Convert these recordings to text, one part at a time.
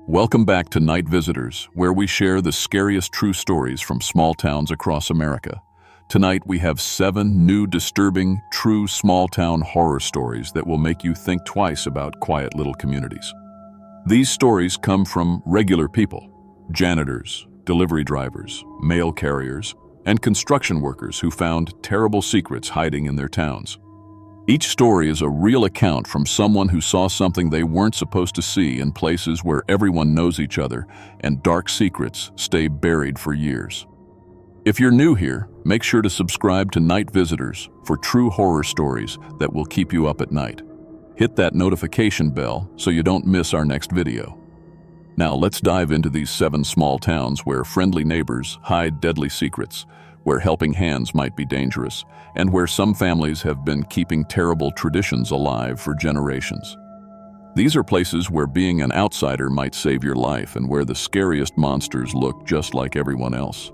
Welcome back to Night Visitors, where we share the scariest true stories from small towns across America. Tonight we have 7 new disturbing, true small-town horror stories that will make you think twice about quiet little communities. These stories come from regular people, janitors, delivery drivers, mail carriers, and construction workers who found terrible secrets hiding in their towns. Each story is a real account from someone who saw something they weren't supposed to see in places where everyone knows each other and dark secrets stay buried for years. If you're new here, make sure to subscribe to Night Visitors for true horror stories that will keep you up at night. Hit that notification bell so you don't miss our next video. Now let's dive into these 7 small towns where friendly neighbors hide deadly secrets, where helping hands might be dangerous, and where some families have been keeping terrible traditions alive for generations. These are places where being an outsider might save your life and where the scariest monsters look just like everyone else.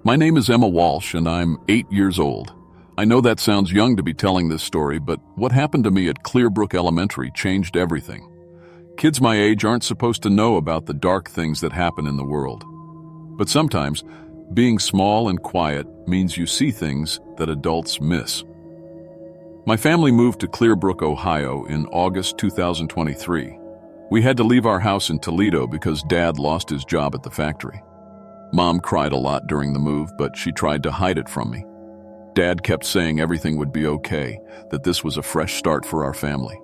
My name is Emma Walsh and I'm 8 years old. I know that sounds young to be telling this story, but what happened to me at Clearbrook Elementary changed everything. Kids my age aren't supposed to know about the dark things that happen in the world. But sometimes, being small and quiet means you see things that adults miss. My family moved to Clearbrook, Ohio in August 2023. We had to leave our house in Toledo because Dad lost his job at the factory. Mom cried a lot during the move, but she tried to hide it from me. Dad kept saying everything would be okay, that this was a fresh start for our family.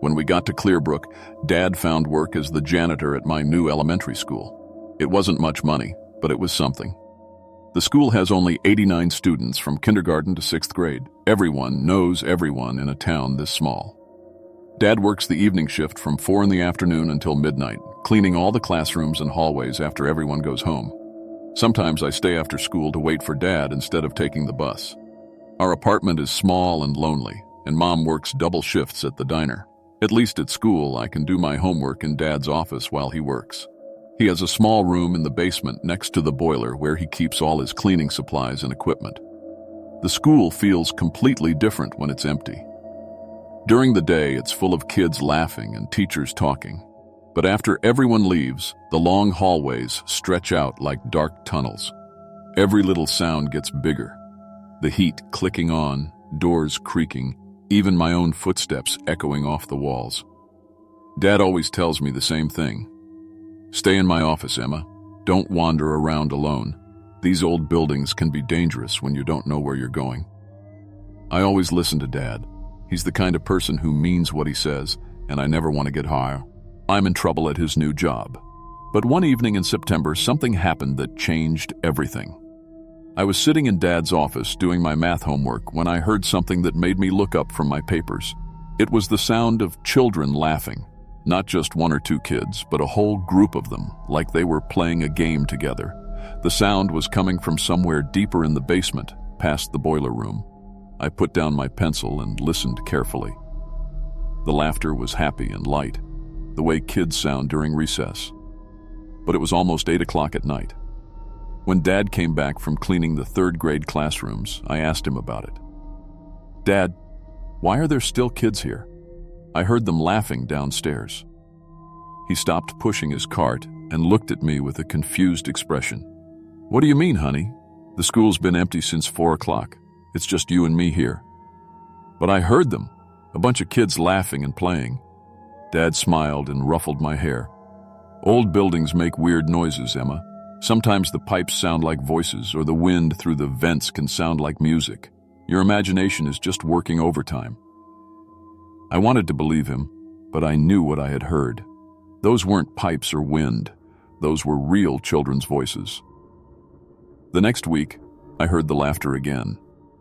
When we got to Clearbrook, Dad found work as the janitor at my new elementary school. It wasn't much money, but it was something. The school has only 89 students from kindergarten to 6th grade. Everyone knows everyone in a town this small. Dad works the evening shift from 4 in the afternoon until midnight, cleaning all the classrooms and hallways after everyone goes home. Sometimes I stay after school to wait for Dad instead of taking the bus. Our apartment is small and lonely, and Mom works double shifts at the diner. At least at school, I can do my homework in Dad's office while he works. He has a small room in the basement next to the boiler where he keeps all his cleaning supplies and equipment. The school feels completely different when it's empty. During the day, it's full of kids laughing and teachers talking. But after everyone leaves, the long hallways stretch out like dark tunnels. Every little sound gets bigger. The heat clicking on, doors creaking, even my own footsteps echoing off the walls. Dad always tells me the same thing. Stay in my office, Emma. Don't wander around alone. These old buildings can be dangerous when you don't know where you're going. I always listen to Dad. He's the kind of person who means what he says, and I never want to get higher. I'm in trouble at his new job. But one evening in September, something happened that changed everything. I was sitting in Dad's office doing my math homework when I heard something that made me look up from my papers. It was the sound of children laughing. Not just 1 or 2 kids, but a whole group of them, like they were playing a game together. The sound was coming from somewhere deeper in the basement, past the boiler room. I put down my pencil and listened carefully. The laughter was happy and light, the way kids sound during recess. But it was almost 8 o'clock at night. When Dad came back from cleaning the 3rd grade classrooms, I asked him about it. Dad, why are there still kids here? I heard them laughing downstairs. He stopped pushing his cart and looked at me with a confused expression. What do you mean, honey? The school's been empty since 4 o'clock. It's just you and me here. But I heard them, a bunch of kids laughing and playing. Dad smiled and ruffled my hair. Old buildings make weird noises, Emma. Sometimes the pipes sound like voices, or the wind through the vents can sound like music. Your imagination is just working overtime. I wanted to believe him, but I knew what I had heard. Those weren't pipes or wind. Those were real children's voices. The next week, I heard the laughter again.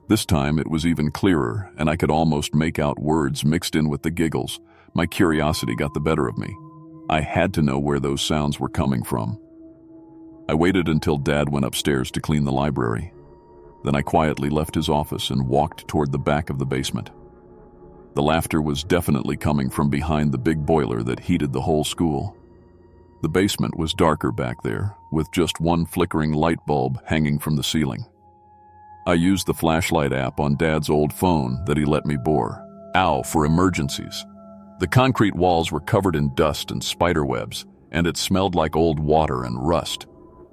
This time it was even clearer, and I could almost make out words mixed in with the giggles. My curiosity got the better of me. I had to know where those sounds were coming from. I waited until Dad went upstairs to clean the library. Then I quietly left his office and walked toward the back of the basement. The laughter was definitely coming from behind the big boiler that heated the whole school. The basement was darker back there, with just one flickering light bulb hanging from the ceiling. I used the flashlight app on Dad's old phone that he let me borrow. OW for emergencies. The concrete walls were covered in dust and spider webs, and it smelled like old water and rust.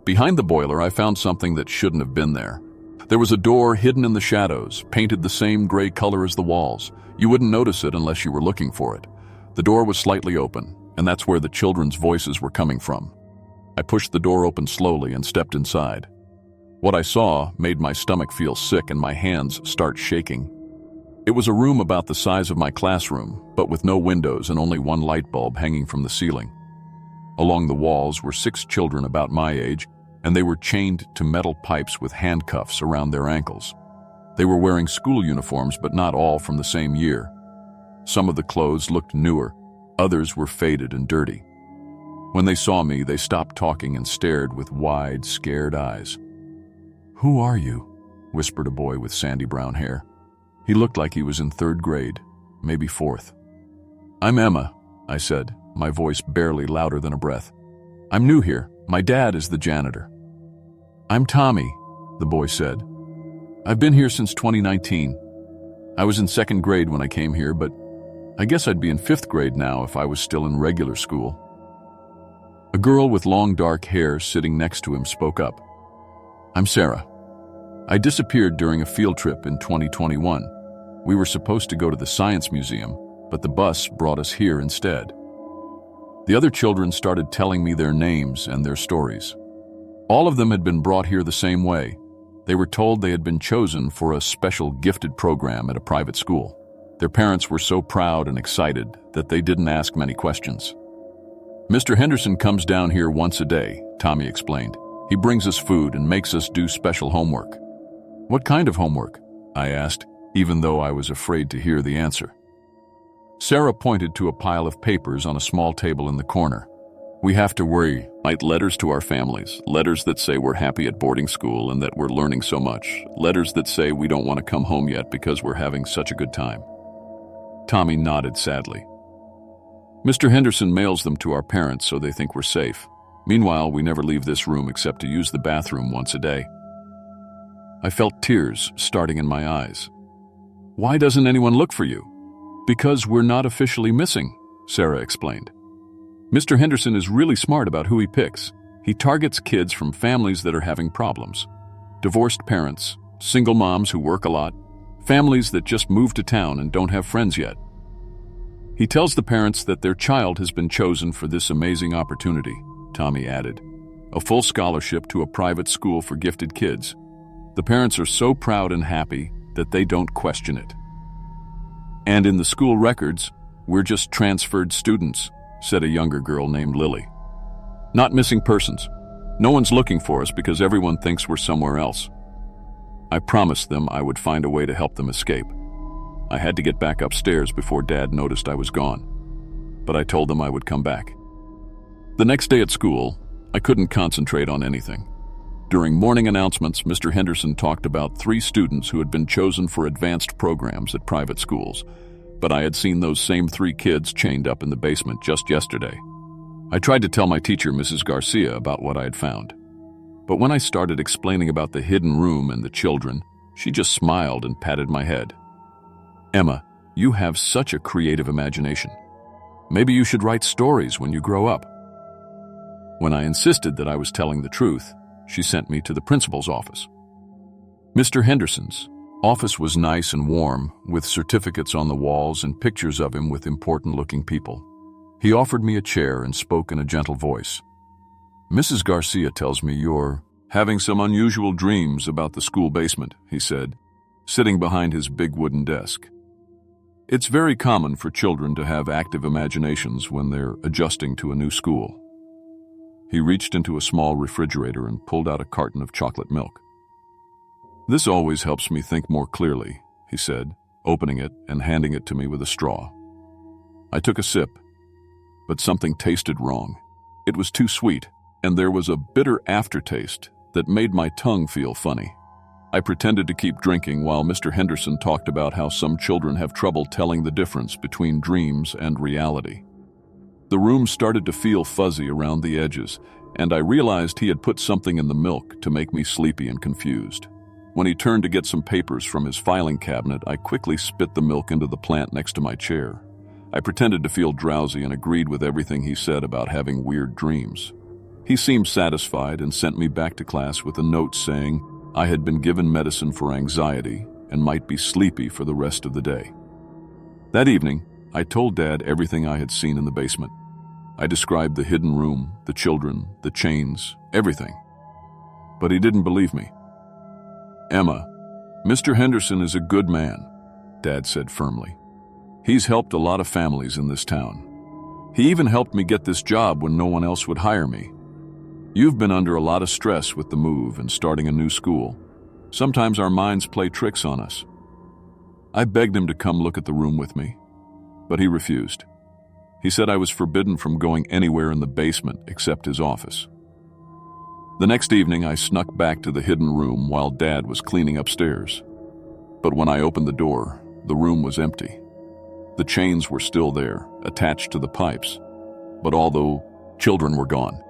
Behind the boiler, I found something that shouldn't have been there. There was a door hidden in the shadows, painted the same gray color as the walls. You wouldn't notice it unless you were looking for it. The door was slightly open, and that's where the children's voices were coming from. I pushed the door open slowly and stepped inside. What I saw made my stomach feel sick and my hands start shaking. It was a room about the size of my classroom, but with no windows and only one light bulb hanging from the ceiling. Along the walls were 6 children about my age, and they were chained to metal pipes with handcuffs around their ankles. They were wearing school uniforms, but not all from the same year. Some of the clothes looked newer, others were faded and dirty. When they saw me, they stopped talking and stared with wide, scared eyes. "Who are you?" whispered a boy with sandy brown hair. He looked like he was in 3rd grade, maybe 4th. "I'm Emma," I said, my voice barely louder than a breath. "I'm new here. My dad is the janitor." "I'm Tommy," the boy said. "I've been here since 2019. I was in 2nd grade when I came here, but I guess I'd be in 5th grade now if I was still in regular school." A girl with long dark hair sitting next to him spoke up. "I'm Sarah. I disappeared during a field trip in 2021. We were supposed to go to the Science Museum, but the bus brought us here instead." The other children started telling me their names and their stories. All of them had been brought here the same way. They were told they had been chosen for a special gifted program at a private school. Their parents were so proud and excited that they didn't ask many questions. "Mr. Henderson comes down here once a day," Tommy explained. "He brings us food and makes us do special homework." "What kind of homework?" I asked, even though I was afraid to hear the answer. Sarah pointed to a pile of papers on a small table in the corner. "We have to write letters to our families, letters that say we're happy at boarding school and that we're learning so much, letters that say we don't want to come home yet because we're having such a good time." Tommy nodded sadly. "Mr. Henderson mails them to our parents so they think we're safe. Meanwhile, we never leave this room except to use the bathroom once a day." I felt tears starting in my eyes. "Why doesn't anyone look for you?" "Because we're not officially missing," Sarah explained. "Mr. Henderson is really smart about who he picks. He targets kids from families that are having problems. Divorced parents, single moms who work a lot, families that just moved to town and don't have friends yet. He tells the parents that their child has been chosen for this amazing opportunity," Tommy added. "A full scholarship to a private school for gifted kids. The parents are so proud and happy that they don't question it. And in the school records, we're just transferred students," said a younger girl named Lily. "Not missing persons. No one's looking for us because everyone thinks we're somewhere else." I promised them I would find a way to help them escape. I had to get back upstairs before Dad noticed I was gone, but I told them I would come back. The next day at school, I couldn't concentrate on anything. During morning announcements, Mr. Henderson talked about 3 students who had been chosen for advanced programs at private schools, but I had seen those same 3 kids chained up in the basement just yesterday. I tried to tell my teacher, Mrs. Garcia, about what I had found. But when I started explaining about the hidden room and the children, she just smiled and patted my head. "Emma, you have such a creative imagination. Maybe you should write stories when you grow up." When I insisted that I was telling the truth, she sent me to the principal's office. Mr. Henderson's office was nice and warm, with certificates on the walls and pictures of him with important-looking people. He offered me a chair and spoke in a gentle voice. "Mrs. Garcia tells me you're having some unusual dreams about the school basement," he said, sitting behind his big wooden desk. "It's very common for children to have active imaginations when they're adjusting to a new school." He reached into a small refrigerator and pulled out a carton of chocolate milk. "This always helps me think more clearly," he said, opening it and handing it to me with a straw. I took a sip, but something tasted wrong. It was too sweet, and there was a bitter aftertaste that made my tongue feel funny. I pretended to keep drinking while Mr. Henderson talked about how some children have trouble telling the difference between dreams and reality. The room started to feel fuzzy around the edges, and I realized he had put something in the milk to make me sleepy and confused. When he turned to get some papers from his filing cabinet, I quickly spit the milk into the plant next to my chair. I pretended to feel drowsy and agreed with everything he said about having weird dreams. He seemed satisfied and sent me back to class with a note saying I had been given medicine for anxiety and might be sleepy for the rest of the day. That evening, I told Dad everything I had seen in the basement. I described the hidden room, the children, the chains, everything. But he didn't believe me. "Emma, Mr. Henderson is a good man," Dad said firmly. "He's helped a lot of families in this town. He even helped me get this job when no one else would hire me. You've been under a lot of stress with the move and starting a new school. Sometimes our minds play tricks on us." I begged him to come look at the room with me, but he refused. He said I was forbidden from going anywhere in the basement except his office. The next evening, I snuck back to the hidden room while Dad was cleaning upstairs. But when I opened the door, the room was empty. The chains were still there, attached to the pipes, but all the children were gone.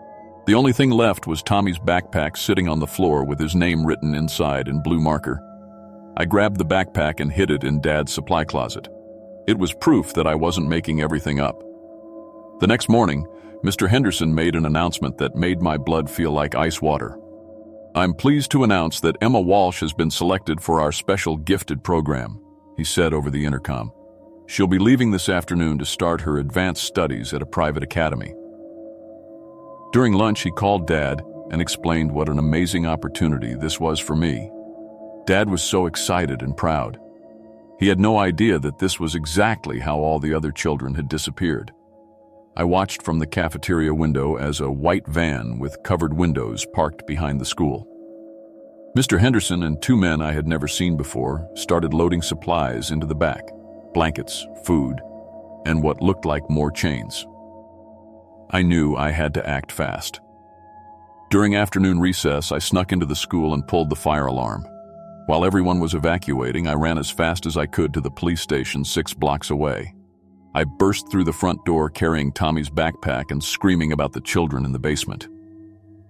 The only thing left was Tommy's backpack sitting on the floor with his name written inside in blue marker. I grabbed the backpack and hid it in Dad's supply closet. It was proof that I wasn't making everything up. The next morning, Mr. Henderson made an announcement that made my blood feel like ice water. "I'm pleased to announce that Emma Walsh has been selected for our special gifted program," he said over the intercom. "She'll be leaving this afternoon to start her advanced studies at a private academy." During lunch, he called Dad and explained what an amazing opportunity this was for me. Dad was so excited and proud. He had no idea that this was exactly how all the other children had disappeared. I watched from the cafeteria window as a white van with covered windows parked behind the school. Mr. Henderson and two men I had never seen before started loading supplies into the back: blankets, food, and what looked like more chains. I knew I had to act fast. During afternoon recess, I snuck into the school and pulled the fire alarm. While everyone was evacuating, I ran as fast as I could to the police station 6 blocks away. I burst through the front door carrying Tommy's backpack and screaming about the children in the basement.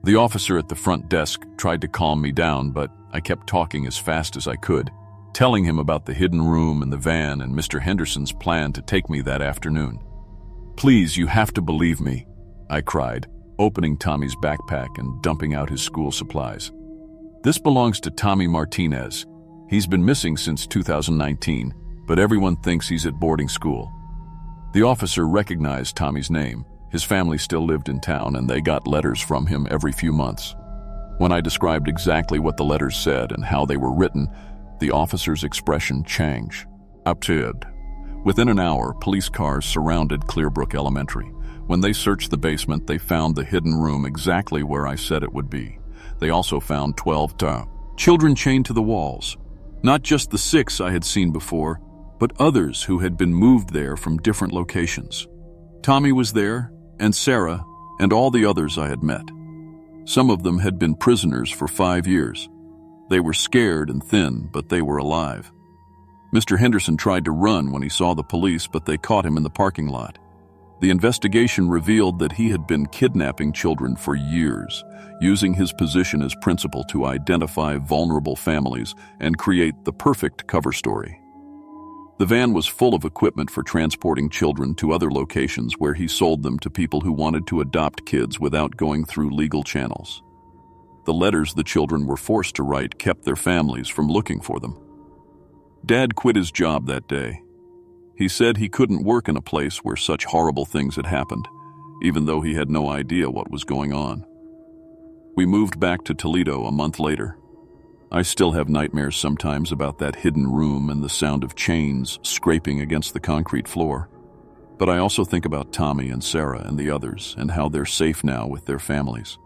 The officer at the front desk tried to calm me down, but I kept talking as fast as I could, telling him about the hidden room and the van and Mr. Henderson's plan to take me that afternoon. "Please, you have to believe me," I cried, opening Tommy's backpack and dumping out his school supplies. "This belongs to Tommy Martinez. He's been missing since 2019, but everyone thinks he's at boarding school." The officer recognized Tommy's name. His family still lived in town, and they got letters from him every few months. When I described exactly what the letters said and how they were written, the officer's expression changed. Upted. Within an hour, police cars surrounded Clearbrook Elementary. When they searched the basement, they found the hidden room exactly where I said it would be. They also found 12 children chained to the walls. Not just the 6 I had seen before, but others who had been moved there from different locations. Tommy was there, and Sarah, and all the others I had met. Some of them had been prisoners for 5 years. They were scared and thin, but they were alive. Mr. Henderson tried to run when he saw the police, but they caught him in the parking lot. The investigation revealed that he had been kidnapping children for years, using his position as principal to identify vulnerable families and create the perfect cover story. The van was full of equipment for transporting children to other locations where he sold them to people who wanted to adopt kids without going through legal channels. The letters the children were forced to write kept their families from looking for them. Dad quit his job that day. He said he couldn't work in a place where such horrible things had happened, even though he had no idea what was going on. We moved back to Toledo a month later. I still have nightmares sometimes about that hidden room and the sound of chains scraping against the concrete floor. But I also think about Tommy and Sarah and the others and how they're safe now with their families.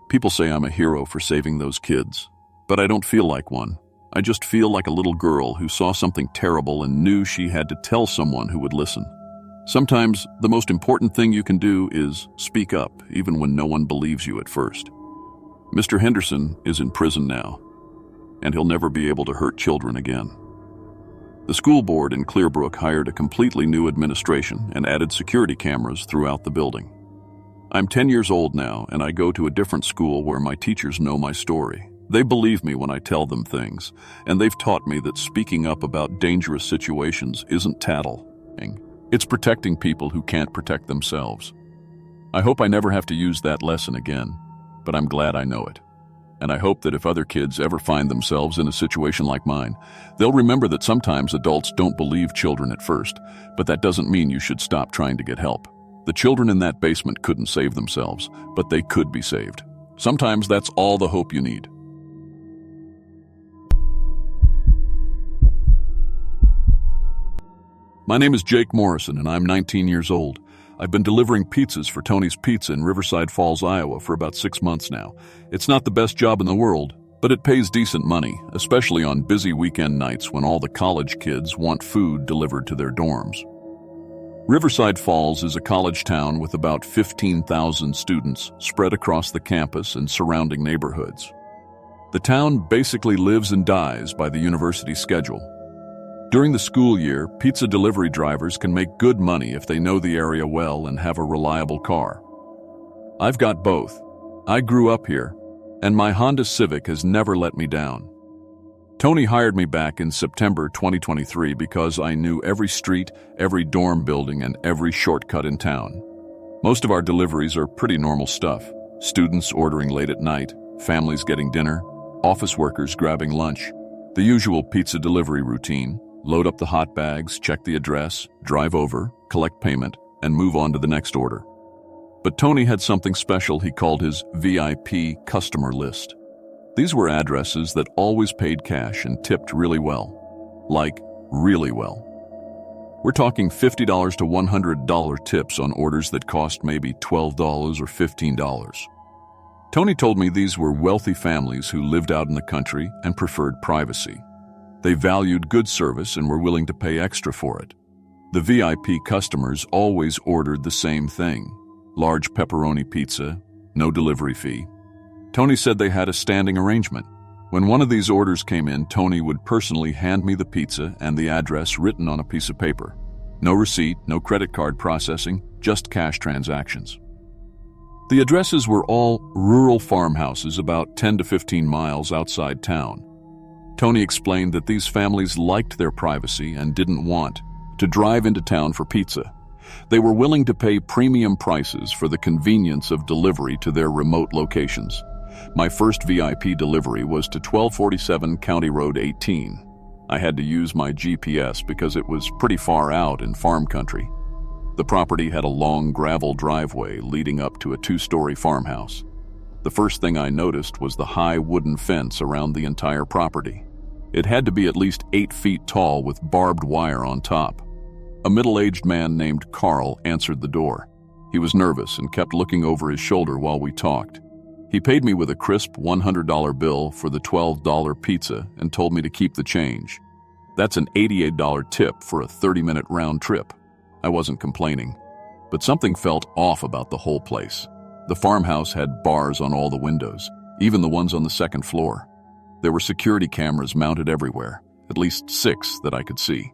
People say I'm a hero for saving those kids, but I don't feel like one. I just feel like a little girl who saw something terrible and knew she had to tell someone who would listen. Sometimes the most important thing you can do is speak up, even when no one believes you at first. Mr. Henderson is in prison now, and he'll never be able to hurt children again. The school board in Clearbrook hired a completely new administration and added security cameras throughout the building. I'm 10 years old now, and I go to a different school where my teachers know my story. They believe me when I tell them things, and they've taught me that speaking up about dangerous situations isn't tattling. It's protecting people who can't protect themselves. I hope I never have to use that lesson again, but I'm glad I know it. And I hope that if other kids ever find themselves in a situation like mine, they'll remember that sometimes adults don't believe children at first, but that doesn't mean you should stop trying to get help. The children in that basement couldn't save themselves, but they could be saved. Sometimes that's all the hope you need. My name is Jake Morrison, and I'm 19 years old. I've been delivering pizzas for Tony's Pizza in Riverside Falls, Iowa for about 6 months now. It's not the best job in the world, but it pays decent money, especially on busy weekend nights when all the college kids want food delivered to their dorms. Riverside Falls is a college town with about 15,000 students spread across the campus and surrounding neighborhoods. The town basically lives and dies by the university schedule. During the school year, pizza delivery drivers can make good money if they know the area well and have a reliable car. I've got both. I grew up here, and my Honda Civic has never let me down. Tony hired me back in September 2023 because I knew every street, every dorm building, and every shortcut in town. Most of our deliveries are pretty normal stuff. Students ordering late at night, families getting dinner, office workers grabbing lunch. The usual pizza delivery routine. Load up the hot bags, check the address, drive over, collect payment, and move on to the next order. But Tony had something special he called his VIP customer list. These were addresses that always paid cash and tipped really well. Like, really well. We're talking $50 to $100 tips on orders that cost maybe $12 or $15. Tony told me these were wealthy families who lived out in the country and preferred privacy. They valued good service and were willing to pay extra for it. The VIP customers always ordered the same thing: large pepperoni pizza, no delivery fee. Tony said they had a standing arrangement. When one of these orders came in, Tony would personally hand me the pizza and the address written on a piece of paper. No receipt, no credit card processing, just cash transactions. The addresses were all rural farmhouses about 10 to 15 miles outside town. Tony explained that these families liked their privacy and didn't want to drive into town for pizza. They were willing to pay premium prices for the convenience of delivery to their remote locations. My first VIP delivery was to 1247 County Road 18. I had to use my GPS because it was pretty far out in farm country. The property had a long gravel driveway leading up to a 2-story farmhouse. The first thing I noticed was the high wooden fence around the entire property. It had to be at least 8 feet tall with barbed wire on top. A middle-aged man named Carl answered the door. He was nervous and kept looking over his shoulder while we talked. He paid me with a crisp $100 bill for the $12 pizza and told me to keep the change. That's an $88 tip for a 30-minute round trip. I wasn't complaining, but something felt off about the whole place. The farmhouse had bars on all the windows, even the ones on the second floor. There were security cameras mounted everywhere, at least 6 that I could see.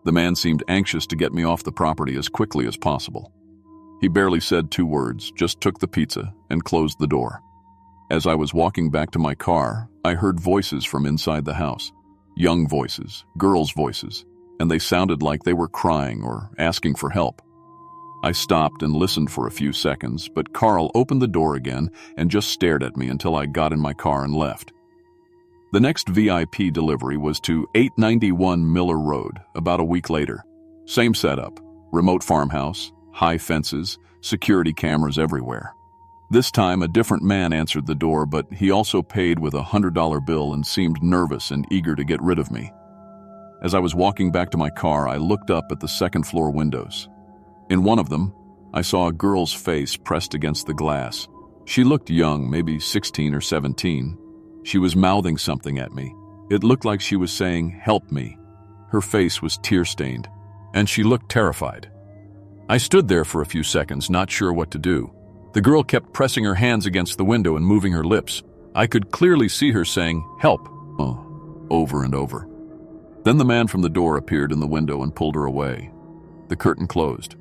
The man seemed anxious to get me off the property as quickly as possible. He barely said 2 words, just took the pizza and closed the door. As I was walking back to my car, I heard voices from inside the house. Young voices, girls' voices, and they sounded like they were crying or asking for help. I stopped and listened for a few seconds, but Carl opened the door again and just stared at me until I got in my car and left. The next VIP delivery was to 891 Miller Road about a week later. Same setup, remote farmhouse, high fences, security cameras everywhere. This time a different man answered the door, but he also paid with a $100 bill and seemed nervous and eager to get rid of me. As I was walking back to my car, I looked up at the second floor windows. In one of them, I saw a girl's face pressed against the glass. She looked young, maybe 16 or 17. She was mouthing something at me. It looked like she was saying, "Help me." Her face was tear-stained, and she looked terrified. I stood there for a few seconds, not sure what to do. The girl kept pressing her hands against the window and moving her lips. I could clearly see her saying, "Help," over and over. Then the man from the door appeared in the window and pulled her away. The curtain closed.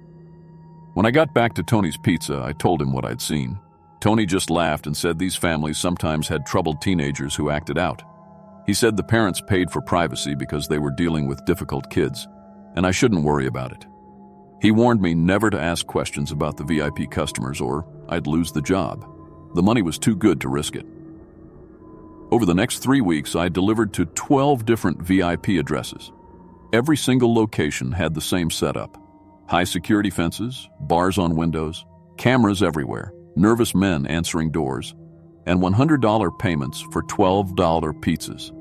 When I got back to Tony's Pizza, I told him what I'd seen. Tony just laughed and said these families sometimes had troubled teenagers who acted out. He said the parents paid for privacy because they were dealing with difficult kids, and I shouldn't worry about it. He warned me never to ask questions about the VIP customers or I'd lose the job. The money was too good to risk it. Over the next 3 weeks, I delivered to 12 different VIP addresses. Every single location had the same setup. High security fences, bars on windows, cameras everywhere, nervous men answering doors, and $100 payments for $12 pizzas.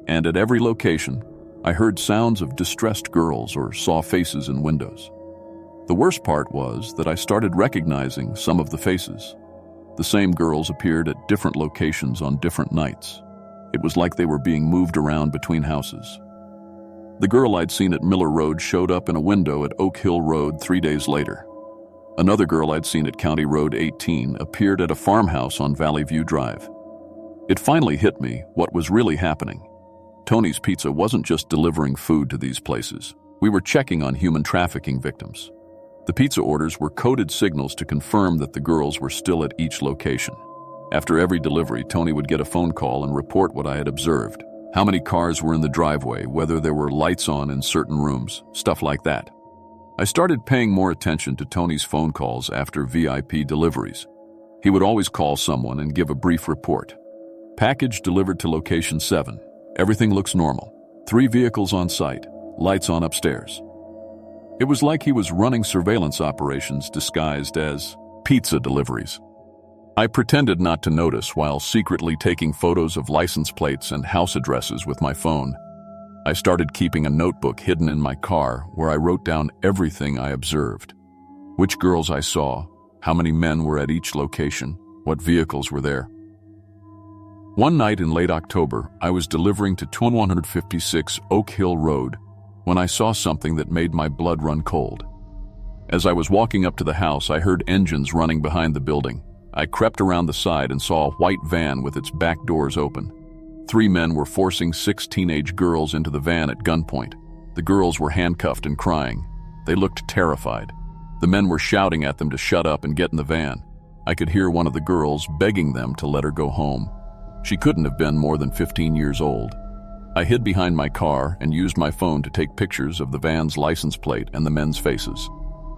And at every location, I heard sounds of distressed girls or saw faces in windows. The worst part was that I started recognizing some of the faces. The same girls appeared at different locations on different nights. It was like they were being moved around between houses. The girl I'd seen at Miller Road showed up in a window at Oak Hill Road 3 days later. Another girl I'd seen at County Road 18 appeared at a farmhouse on Valley View Drive. It finally hit me what was really happening. Tony's Pizza wasn't just delivering food to these places. We were checking on human trafficking victims. The pizza orders were coded signals to confirm that the girls were still at each location. After every delivery, Tony would get a phone call and report what I had observed. How many cars were in the driveway, whether there were lights on in certain rooms, stuff like that. I started paying more attention to Tony's phone calls after VIP deliveries. He would always call someone and give a brief report. Package delivered to location 7. Everything looks normal. 3 vehicles on site. Lights on upstairs. It was like he was running surveillance operations disguised as pizza deliveries. I pretended not to notice while secretly taking photos of license plates and house addresses with my phone. I started keeping a notebook hidden in my car where I wrote down everything I observed. Which girls I saw, how many men were at each location, what vehicles were there. One night in late October, I was delivering to 2156 Oak Hill Road when I saw something that made my blood run cold. As I was walking up to the house, I heard engines running behind the building. I crept around the side and saw a white van with its back doors open. 3 men were forcing 6 teenage girls into the van at gunpoint. The girls were handcuffed and crying. They looked terrified. The men were shouting at them to shut up and get in the van. I could hear one of the girls begging them to let her go home. She couldn't have been more than 15 years old. I hid behind my car and used my phone to take pictures of the van's license plate and the men's faces.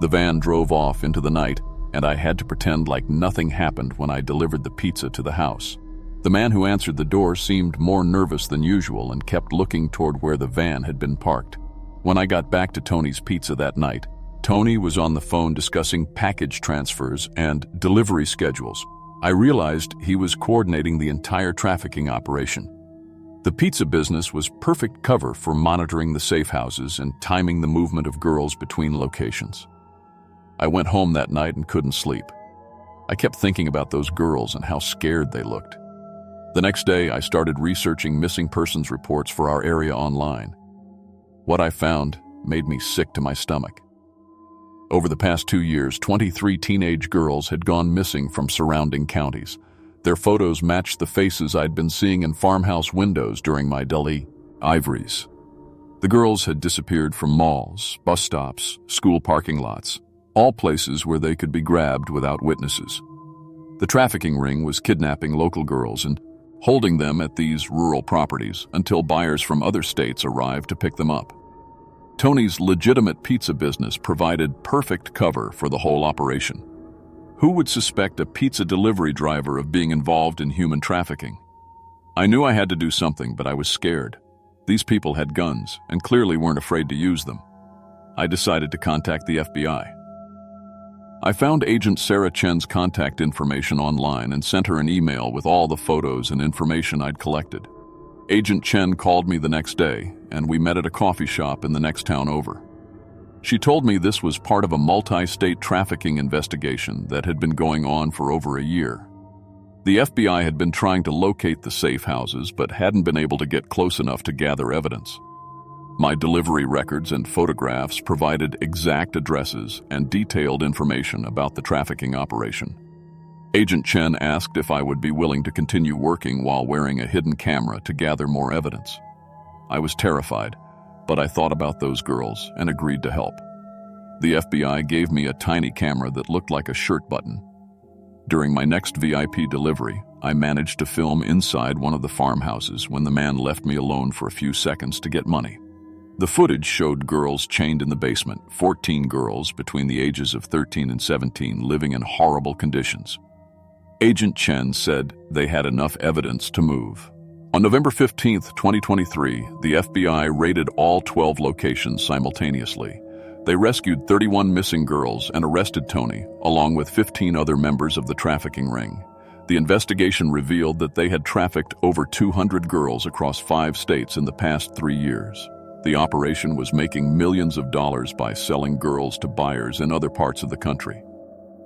The van drove off into the night, and I had to pretend like nothing happened when I delivered the pizza to the house. The man who answered the door seemed more nervous than usual and kept looking toward where the van had been parked. When I got back to Tony's Pizza that night, Tony was on the phone discussing package transfers and delivery schedules. I realized he was coordinating the entire trafficking operation. The pizza business was perfect cover for monitoring the safe houses and timing the movement of girls between locations. I went home that night and couldn't sleep. I kept thinking about those girls and how scared they looked. The next day, I started researching missing persons reports for our area online. What I found made me sick to my stomach. Over the past 2 years, 23 teenage girls had gone missing from surrounding counties. Their photos matched the faces I'd been seeing in farmhouse windows during my Delhi ivories. The girls had disappeared from malls, bus stops, school parking lots, all places where they could be grabbed without witnesses. The trafficking ring was kidnapping local girls and holding them at these rural properties until buyers from other states arrived to pick them up. Tony's legitimate pizza business provided perfect cover for the whole operation. Who would suspect a pizza delivery driver of being involved in human trafficking? I knew I had to do something, but I was scared. These people had guns and clearly weren't afraid to use them. I decided to contact the FBI. I found Agent Sarah Chen's contact information online and sent her an email with all the photos and information I'd collected. Agent Chen called me the next day, and we met at a coffee shop in the next town over. She told me this was part of a multi-state trafficking investigation that had been going on for over a year. The FBI had been trying to locate the safe houses, but hadn't been able to get close enough to gather evidence. My delivery records and photographs provided exact addresses and detailed information about the trafficking operation. Agent Chen asked if I would be willing to continue working while wearing a hidden camera to gather more evidence. I was terrified, but I thought about those girls and agreed to help. The FBI gave me a tiny camera that looked like a shirt button. During my next VIP delivery, I managed to film inside one of the farmhouses when the man left me alone for a few seconds to get money. The footage showed girls chained in the basement, 14 girls between the ages of 13 and 17 living in horrible conditions. Agent Chen said they had enough evidence to move. On November 15, 2023, the FBI raided all 12 locations simultaneously. They rescued 31 missing girls and arrested Tony, along with 15 other members of the trafficking ring. The investigation revealed that they had trafficked over 200 girls across 5 states in the past 3 years. The operation was making millions of dollars by selling girls to buyers in other parts of the country.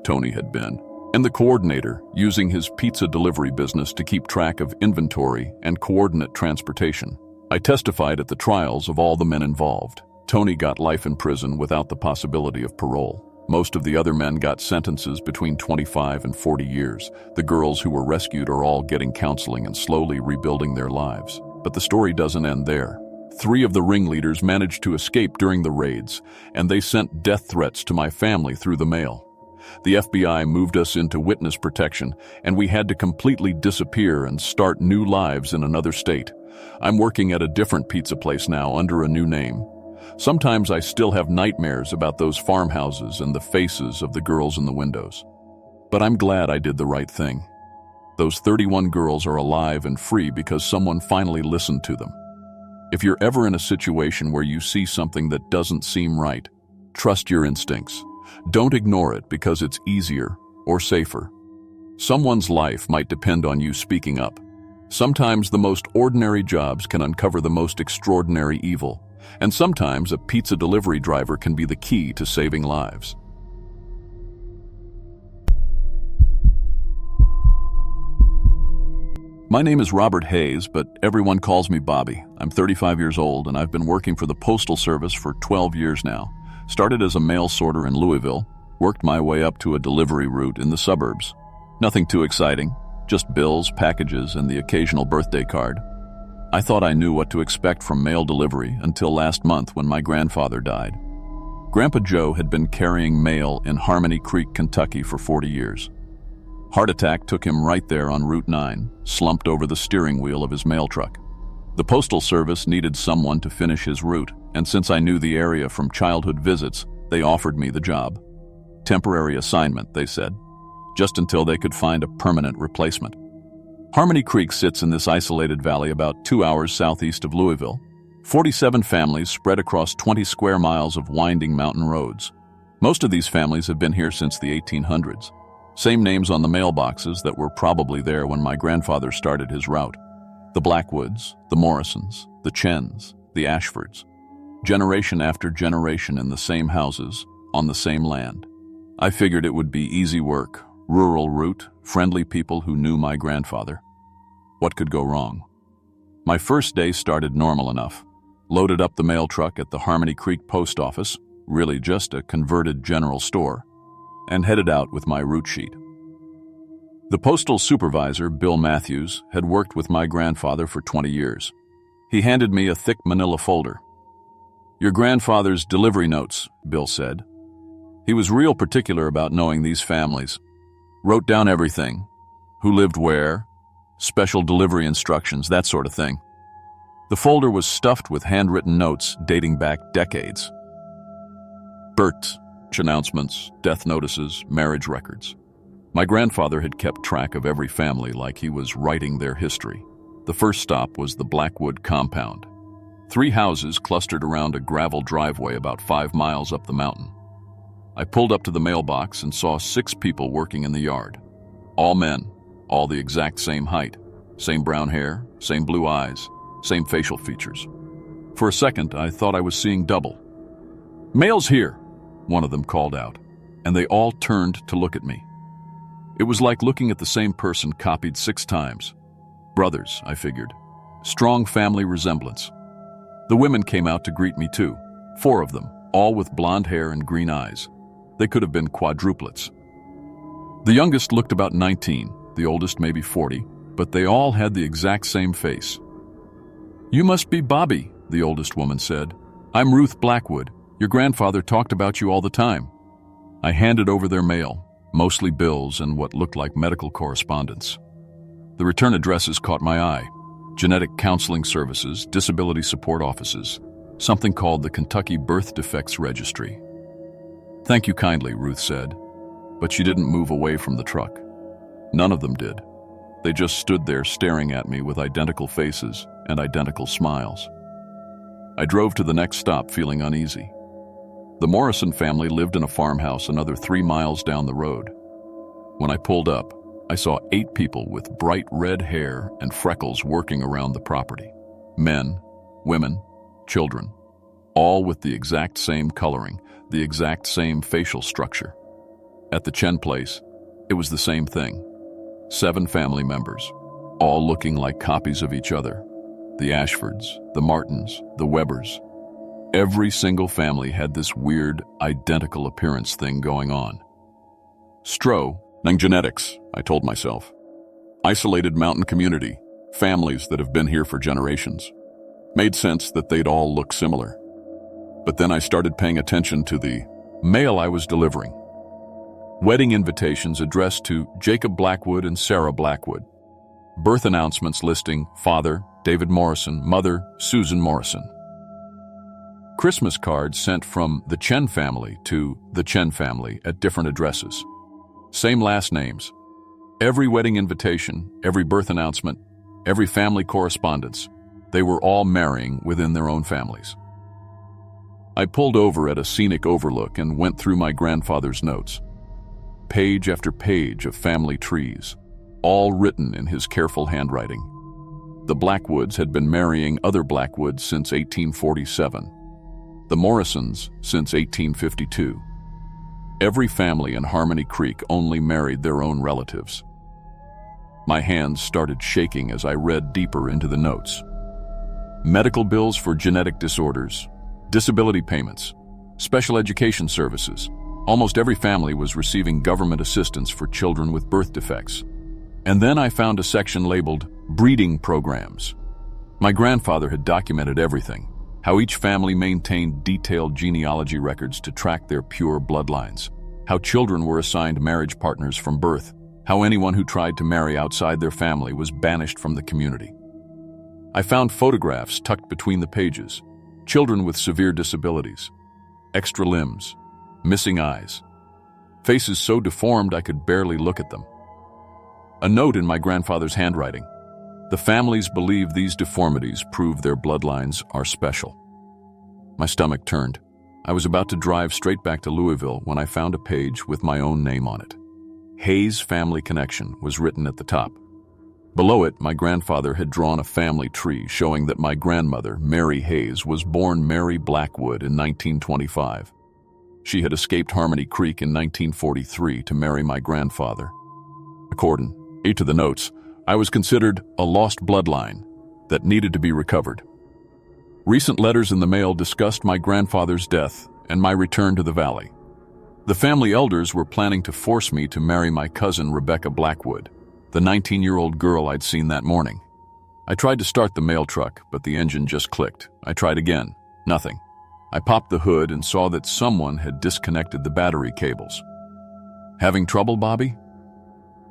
Tony had been, and the coordinator, using his pizza delivery business to keep track of inventory and coordinate transportation. I testified at the trials of all the men involved. Tony got life in prison without the possibility of parole. Most of the other men got sentences between 25 and 40 years. The girls who were rescued are all getting counseling and slowly rebuilding their lives. But the story doesn't end there. 3 of the ringleaders managed to escape during the raids, and they sent death threats to my family through the mail. The FBI moved us into witness protection, and we had to completely disappear and start new lives in another state. I'm working at a different pizza place now under a new name. Sometimes I still have nightmares about those farmhouses and the faces of the girls in the windows. But I'm glad I did the right thing. Those 31 girls are alive and free because someone finally listened to them. If you're ever in a situation where you see something that doesn't seem right, trust your instincts. Don't ignore it because it's easier or safer. Someone's life might depend on you speaking up. Sometimes the most ordinary jobs can uncover the most extraordinary evil, and sometimes a pizza delivery driver can be the key to saving lives. My name is Robert Hayes, but everyone calls me Bobby. I'm 35 years old, and I've been working for the Postal Service for 12 years now. Started as a mail sorter in Louisville, worked my way up to a delivery route in the suburbs. Nothing too exciting, just bills, packages, and the occasional birthday card. I thought I knew what to expect from mail delivery until last month when my grandfather died. Grandpa Joe had been carrying mail in Harmony Creek, Kentucky for 40 years. Heart attack took him right there on Route 9, slumped over the steering wheel of his mail truck. The Postal Service needed someone to finish his route, and since I knew the area from childhood visits, they offered me the job. Temporary assignment, they said, just until they could find a permanent replacement. Harmony Creek sits in this isolated valley about 2 hours southeast of Louisville. 47 families spread across 20 square miles of winding mountain roads. Most of these families have been here since the 1800s. Same names on the mailboxes that were probably there when my grandfather started his route. The Blackwoods, the Morrisons, the Chens, the Ashfords. Generation after generation in the same houses, on the same land. I figured it would be easy work, rural route, friendly people who knew my grandfather. What could go wrong? My first day started normal enough. Loaded up the mail truck at the Harmony Creek post office, really just a converted general store, and headed out with my route sheet. The postal supervisor, Bill Matthews, had worked with my grandfather for 20 years. He handed me a thick manila folder. "Your grandfather's delivery notes," Bill said. He was real particular about knowing these families. Wrote down everything. Who lived where, special delivery instructions, that sort of thing. The folder was stuffed with handwritten notes dating back decades. Births, announcements, death notices, marriage records. My grandfather had kept track of every family like he was writing their history. The first stop was the Blackwood compound. 3 houses clustered around a gravel driveway about 5 miles up the mountain. I pulled up to the mailbox and saw 6 people working in the yard. All men, all the exact same height, same brown hair, same blue eyes, same facial features. For a second, I thought I was seeing double. "Mail's here," one of them called out, and they all turned to look at me. It was like looking at the same person copied 6 times. Brothers, I figured. Strong family resemblance. The women came out to greet me too, 4 of them, all with blonde hair and green eyes. They could have been quadruplets. The youngest looked about 19, the oldest maybe 40, but they all had the exact same face. "You must be Bobby," the oldest woman said. "I'm Ruth Blackwood. Your grandfather talked about you all the time." I handed over their mail. mostly bills and what looked like medical correspondence. The return addresses caught my eye: genetic counseling services, disability support offices, something called the Kentucky Birth Defects Registry. "Thank you kindly," Ruth said, but she didn't move away from the truck. None of them did. They just stood there staring at me with identical faces and identical smiles. I drove to the next stop feeling uneasy. The Morrison family lived in a farmhouse another 3 miles down the road. When I pulled up, I saw 8 people with bright red hair and freckles working around the property. Men, women, children, all with the exact same coloring, the exact same facial structure. At the Chen place, it was the same thing. 7 family members, all looking like copies of each other. The Ashfords, the Martins, the Webbers. Every single family had this weird, identical appearance thing going on. Stro, Nang genetics, I told myself. Isolated mountain community, families that have been here for generations. Made sense that they'd all look similar. But then I started paying attention to the mail I was delivering. Wedding invitations addressed to Jacob Blackwood and Sarah Blackwood. Birth announcements listing father, David Morrison, mother, Susan Morrison. Christmas cards sent from the Chen family to the Chen family at different addresses. Same last names. Every wedding invitation, every birth announcement, every family correspondence, they were all marrying within their own families. I pulled over at a scenic overlook and went through my grandfather's notes. Page after page of family trees, all written in his careful handwriting. The Blackwoods had been marrying other Blackwoods since 1847. The Morrisons since 1852. Every family in Harmony Creek only married their own relatives. My hands started shaking as I read deeper into the notes. Medical bills for genetic disorders, disability payments, special education services. Almost every family was receiving government assistance for children with birth defects. And then I found a section labeled breeding programs. My grandfather had documented everything, how each family maintained detailed genealogy records to track their pure bloodlines, how children were assigned marriage partners from birth, how anyone who tried to marry outside their family was banished from the community. I found photographs tucked between the pages, children with severe disabilities, extra limbs, missing eyes, faces so deformed I could barely look at them. A note in my grandfather's handwriting. The families believe these deformities prove their bloodlines are special. My stomach turned. I was about to drive straight back to Louisville when I found a page with my own name on it. Hayes Family Connection was written at the top. Below it, my grandfather had drawn a family tree showing that my grandmother, Mary Hayes, was born Mary Blackwood in 1925. She had escaped Harmony Creek in 1943 to marry my grandfather. According to the notes, I was considered a lost bloodline that needed to be recovered. Recent letters in the mail discussed my grandfather's death and my return to the valley. The family elders were planning to force me to marry my cousin Rebecca Blackwood, the 19-year-old girl I'd seen that morning. I tried to start the mail truck, but the engine just clicked. I tried again. Nothing. I popped the hood and saw that someone had disconnected the battery cables. "Having trouble, Bobby?"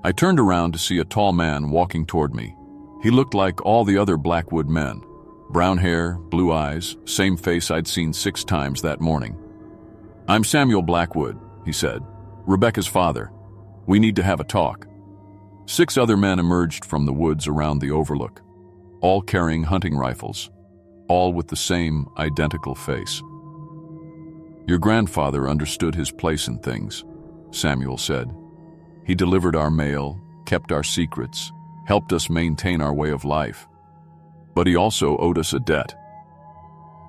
I turned around to see a tall man walking toward me. He looked like all the other Blackwood men. Brown hair, blue eyes, same face I'd seen 6 times that morning. "I'm Samuel Blackwood," he said. "Rebecca's father. We need to have a talk." 6 other men emerged from the woods around the overlook, all carrying hunting rifles, all with the same identical face. "Your grandfather understood his place in things," Samuel said. "He delivered our mail, kept our secrets, helped us maintain our way of life. But he also owed us a debt."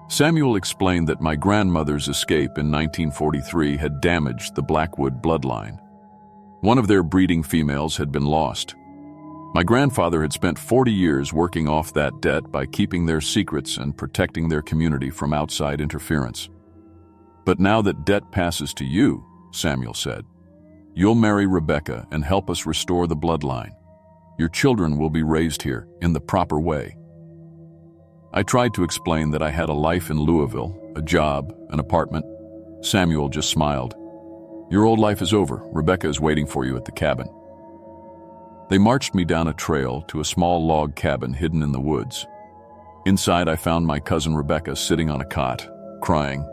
Samuel explained that my grandmother's escape in 1943 had damaged the Blackwood bloodline. One of their breeding females had been lost. My grandfather had spent 40 years working off that debt by keeping their secrets and protecting their community from outside interference. "But now that debt passes to you," Samuel said, "you'll marry Rebecca and help us restore the bloodline. Your children will be raised here in the proper way." I tried to explain that I had a life in Louisville, a job, an apartment. Samuel just smiled. Your old life is over. Rebecca is waiting for you at the cabin. They marched me down a trail to a small log cabin hidden in the woods. Inside, I found my cousin Rebecca sitting on a cot, crying.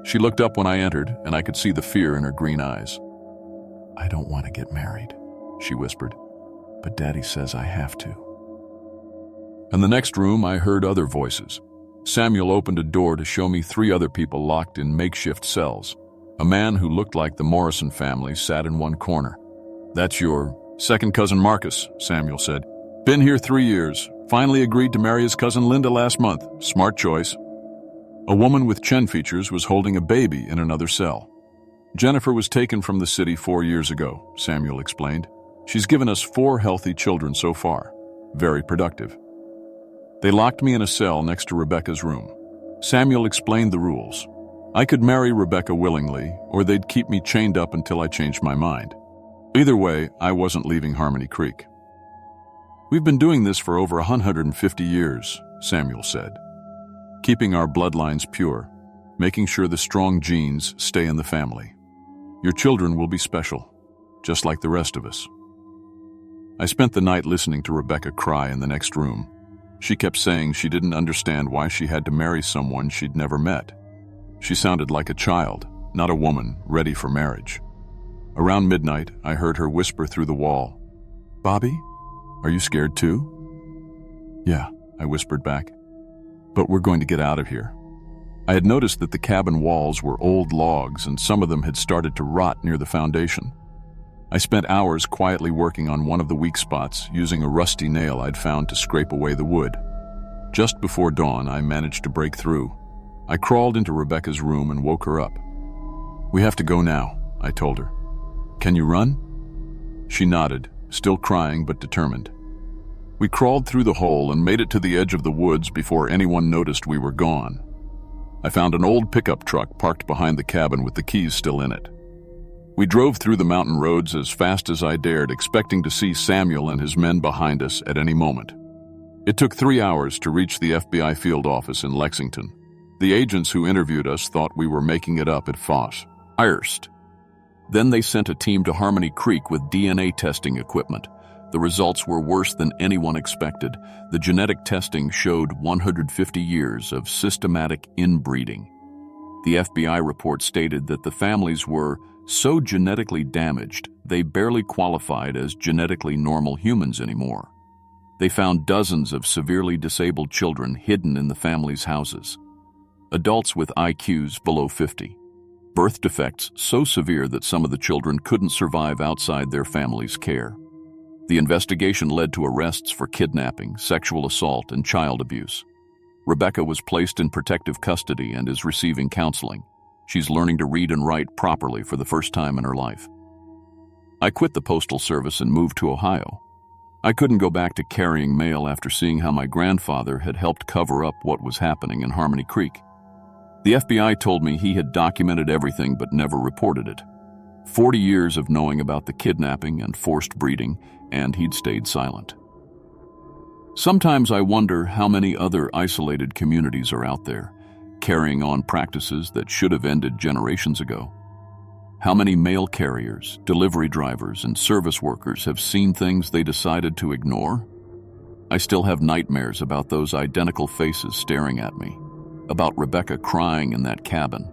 She looked up when I entered, and I could see the fear in her green eyes. "I don't want to get married," she whispered, "but Daddy says I have to." In the next room, I heard other voices. Samuel opened a door to show me 3 other people locked in makeshift cells. A man who looked like the Morrison family sat in one corner. "That's your second cousin Marcus," Samuel said. "Been here 3 years. Finally agreed to marry his cousin Linda last month. Smart choice." A woman with Chen features was holding a baby in another cell. "Jennifer was taken from the city 4 years ago," Samuel explained. "She's given us 4 healthy children so far. Very productive." They locked me in a cell next to Rebecca's room. Samuel explained the rules. I could marry Rebecca willingly, or they'd keep me chained up until I changed my mind. Either way, I wasn't leaving Harmony Creek. "We've been doing this for over 150 years, Samuel said. "Keeping our bloodlines pure, making sure the strong genes stay in the family. Your children will be special, just like the rest of us." I spent the night listening to Rebecca cry in the next room. She kept saying she didn't understand why she had to marry someone she'd never met. She sounded like a child, not a woman ready for marriage. Around midnight, I heard her whisper through the wall, "Bobby, are you scared too?" "Yeah," I whispered back. "But we're going to get out of here." I had noticed that the cabin walls were old logs and some of them had started to rot near the foundation. I spent hours quietly working on one of the weak spots, using a rusty nail I'd found to scrape away the wood. Just before dawn, I managed to break through. I crawled into Rebecca's room and woke her up. "We have to go now," I told her. "Can you run?" She nodded, still crying but determined. We crawled through the hole and made it to the edge of the woods before anyone noticed we were gone. I found an old pickup truck parked behind the cabin with the keys still in it. We drove through the mountain roads as fast as I dared, expecting to see Samuel and his men behind us at any moment. It took 3 hours to reach the FBI field office in Lexington. The agents who interviewed us thought we were making it up at Foss. Then they sent a team to Harmony Creek with DNA testing equipment. The results were worse than anyone expected. The genetic testing showed 150 years of systematic inbreeding. The FBI report stated that the families were so genetically damaged they barely qualified as genetically normal humans anymore. They found dozens of severely disabled children hidden in the families' houses. Adults with IQs below 50. Birth defects so severe that some of the children couldn't survive outside their family's care. The investigation led to arrests for kidnapping, sexual assault, and child abuse. Rebecca was placed in protective custody and is receiving counseling. She's learning to read and write properly for the first time in her life. I quit the Postal Service and moved to Ohio. I couldn't go back to carrying mail after seeing how my grandfather had helped cover up what was happening in Harmony Creek. The FBI told me he had documented everything but never reported it. 40 years of knowing about the kidnapping and forced breeding, and he'd stayed silent. Sometimes I wonder how many other isolated communities are out there, carrying on practices that should have ended generations ago. How many mail carriers, delivery drivers, and service workers have seen things they decided to ignore? I still have nightmares about those identical faces staring at me, about Rebecca crying in that cabin,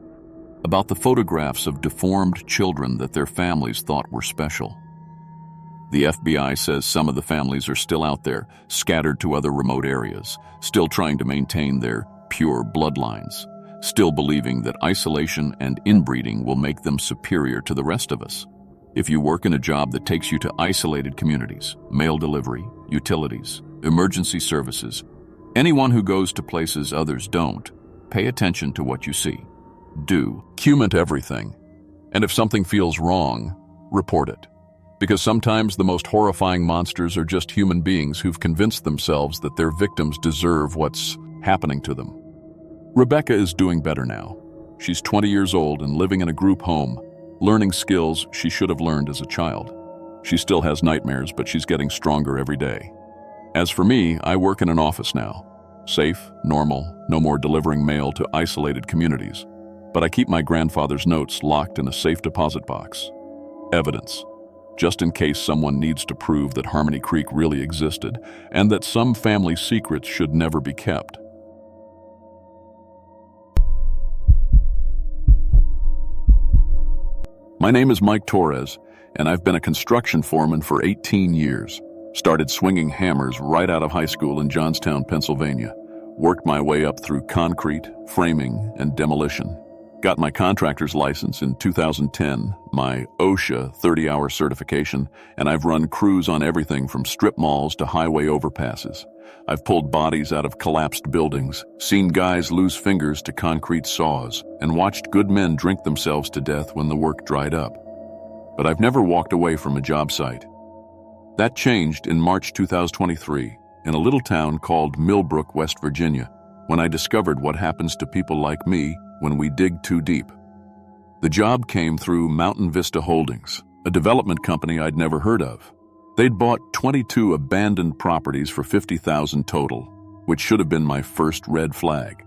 about the photographs of deformed children that their families thought were special. The FBI says some of the families are still out there, scattered to other remote areas, still trying to maintain their pure bloodlines, still believing that isolation and inbreeding will make them superior to the rest of us. If you work in a job that takes you to isolated communities, mail delivery, utilities, emergency services, anyone who goes to places others don't, pay attention to what you see. Document everything. And if something feels wrong, report it. Because sometimes the most horrifying monsters are just human beings who've convinced themselves that their victims deserve what's happening to them. Rebecca is doing better now. She's 20 years old and living in a group home, learning skills she should have learned as a child. She still has nightmares, but she's getting stronger every day. As for me, I work in an office now. Safe, normal, no more delivering mail to isolated communities. but I keep my grandfather's notes locked in a safe deposit box. Evidence, just in case someone needs to prove that Harmony Creek really existed and that some family secrets should never be kept. My name is Mike Torres, and I've been a construction foreman for 18 years. Started swinging hammers right out of high school in Johnstown, Pennsylvania. Worked my way up through concrete, framing, and demolition. Got my contractor's license in 2010, my OSHA 30-hour certification, and I've run crews on everything from strip malls to highway overpasses. I've pulled bodies out of collapsed buildings, seen guys lose fingers to concrete saws, and watched good men drink themselves to death when the work dried up. But I've never walked away from a job site. That changed in March 2023 in a little town called Millbrook, West Virginia, when I discovered what happens to people like me when we dig too deep. The job came through Mountain Vista Holdings, a development company I'd never heard of. They'd bought 22 abandoned properties for $50,000 total, which should have been my first red flag.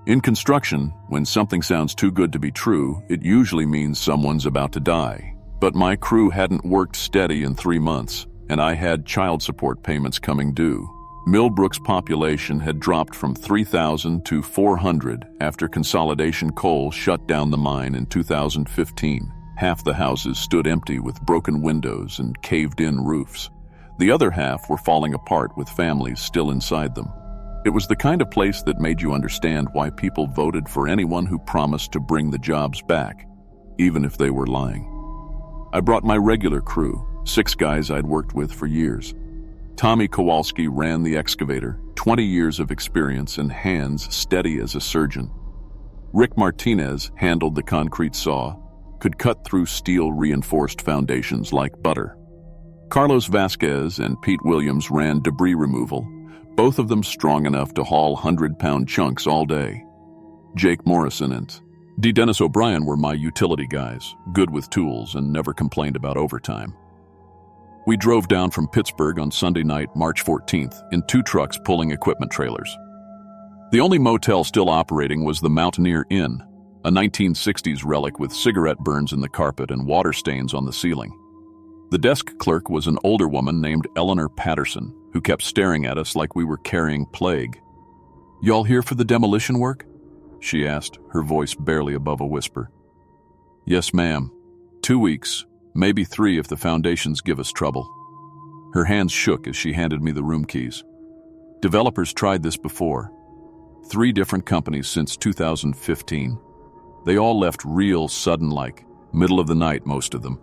In construction, when something sounds too good to be true, it usually means someone's about to die. But my crew hadn't worked steady in 3 months, and I had child support payments coming due. Millbrook's population had dropped from 3,000 to 400 after Consolidation Coal shut down the mine in 2015. Half the houses stood empty with broken windows and caved-in roofs. The other half were falling apart with families still inside them. It was the kind of place that made you understand why people voted for anyone who promised to bring the jobs back, even if they were lying. I brought my regular crew, 6 guys I'd worked with for years. Tommy Kowalski ran the excavator, 20 years of experience and hands steady as a surgeon. Rick Martinez handled the concrete saw, could cut through steel-reinforced foundations like butter. Carlos Vasquez and Pete Williams ran debris removal, both of them strong enough to haul 100-pound chunks all day. Jake Morrison and D. Dennis O'Brien were my utility guys, good with tools and never complained about overtime. We drove down from Pittsburgh on Sunday night, March 14th, in 2 trucks pulling equipment trailers. The only motel still operating was the Mountaineer Inn, a 1960s relic with cigarette burns in the carpet and water stains on the ceiling. The desk clerk was an older woman named Eleanor Patterson, who kept staring at us like we were carrying plague. "Y'all here for the demolition work?" she asked, her voice barely above a whisper. "Yes, ma'am. 2 weeks. Maybe 3 if the foundations give us trouble." Her hands shook as she handed me the room keys. Developers tried this before. 3 different companies since 2015. They all left real sudden-like, middle of the night, most of them.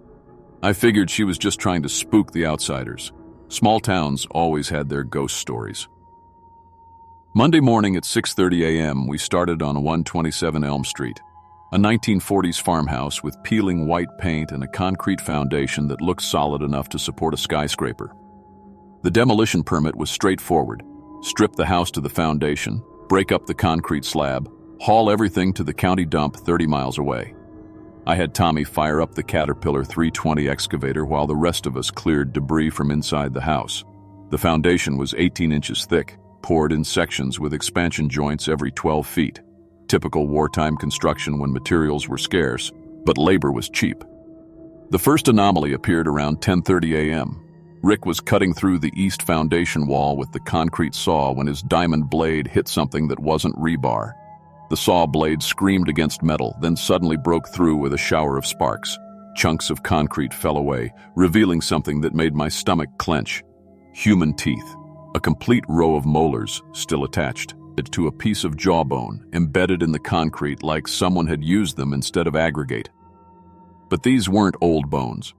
I figured she was just trying to spook the outsiders. Small towns always had their ghost stories. Monday morning at 6:30 a.m., we started on 127 Elm Street, a 1940s farmhouse with peeling white paint and a concrete foundation that looked solid enough to support a skyscraper. The demolition permit was straightforward. Strip the house to the foundation, break up the concrete slab, haul everything to the county dump 30 miles away. I had Tommy fire up the Caterpillar 320 excavator while the rest of us cleared debris from inside the house. The foundation was 18 inches thick, poured in sections with expansion joints every 12 feet. Typical wartime construction when materials were scarce, but labor was cheap. The first anomaly appeared around 10:30 a.m. Rick was cutting through the east foundation wall with the concrete saw when his diamond blade hit something that wasn't rebar. The saw blade screamed against metal, then suddenly broke through with a shower of sparks. Chunks of concrete fell away, revealing something that made my stomach clench. Human teeth, a complete row of molars still attached to a piece of jawbone embedded in the concrete like someone had used them instead of aggregate. But these weren't old bones.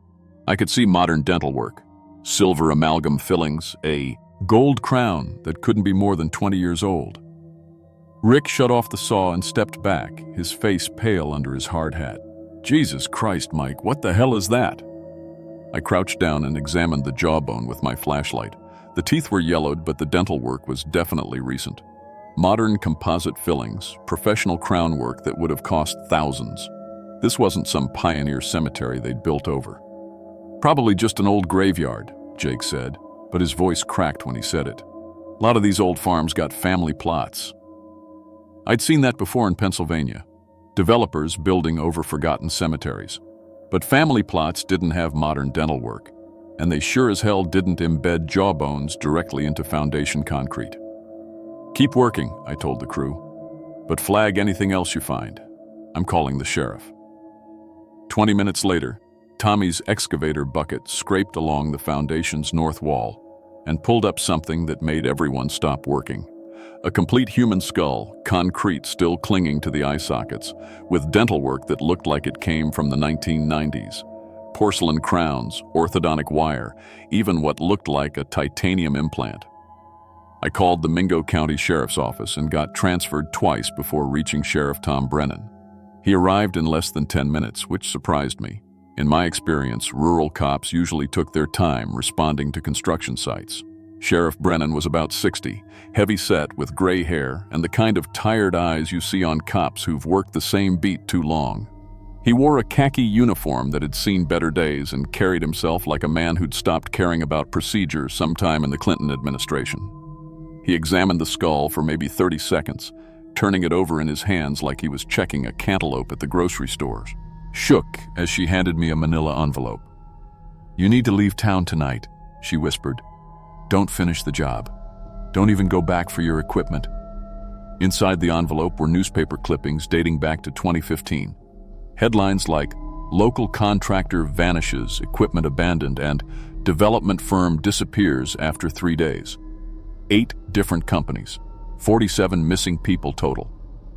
I could see modern dental work. Silver amalgam fillings, a gold crown that couldn't be more than 20 years old. Rick shut off the saw and stepped back, his face pale under his hard hat. "Jesus Christ, Mike, what the hell is that?" I crouched down and examined the jawbone with my flashlight. The teeth were yellowed, but the dental work was definitely recent. Modern composite fillings, professional crown work that would have cost thousands. This wasn't some pioneer cemetery they'd built over. "Probably just an old graveyard," Jake said, but his voice cracked when he said it. "A lot of these old farms got family plots." I'd seen that before in Pennsylvania. developers building over forgotten cemeteries. But family plots didn't have modern dental work, and they sure as hell didn't embed jawbones directly into foundation concrete. "Keep working," I told the crew, "but flag anything else you find. I'm calling the sheriff." 20 minutes later, Tommy's excavator bucket scraped along the foundation's north wall and pulled up something that made everyone stop working. A complete human skull, concrete still clinging to the eye sockets, with dental work that looked like it came from the 1990s. Porcelain crowns, orthodontic wire, even what looked like a titanium implant. I called the Mingo County Sheriff's Office and got transferred twice before reaching Sheriff Tom Brennan. He arrived in less than 10 minutes, which surprised me. In my experience, rural cops usually took their time responding to construction sites. Sheriff Brennan was about 60, heavy-set with gray hair and the kind of tired eyes you see on cops who've worked the same beat too long. He wore a khaki uniform that had seen better days and carried himself like a man who'd stopped caring about procedure sometime in the Clinton administration. He examined the skull for maybe 30 seconds, turning it over in his hands like he was checking a cantaloupe at the grocery stores. Shook as she handed me a manila envelope. "You need to leave town tonight," she whispered. "Don't finish the job. Don't even go back for your equipment." Inside the envelope were newspaper clippings dating back to 2015. Headlines like "Local Contractor Vanishes, Equipment Abandoned," and "Development Firm Disappears After 3 Days." 8 different companies, 47 missing people total.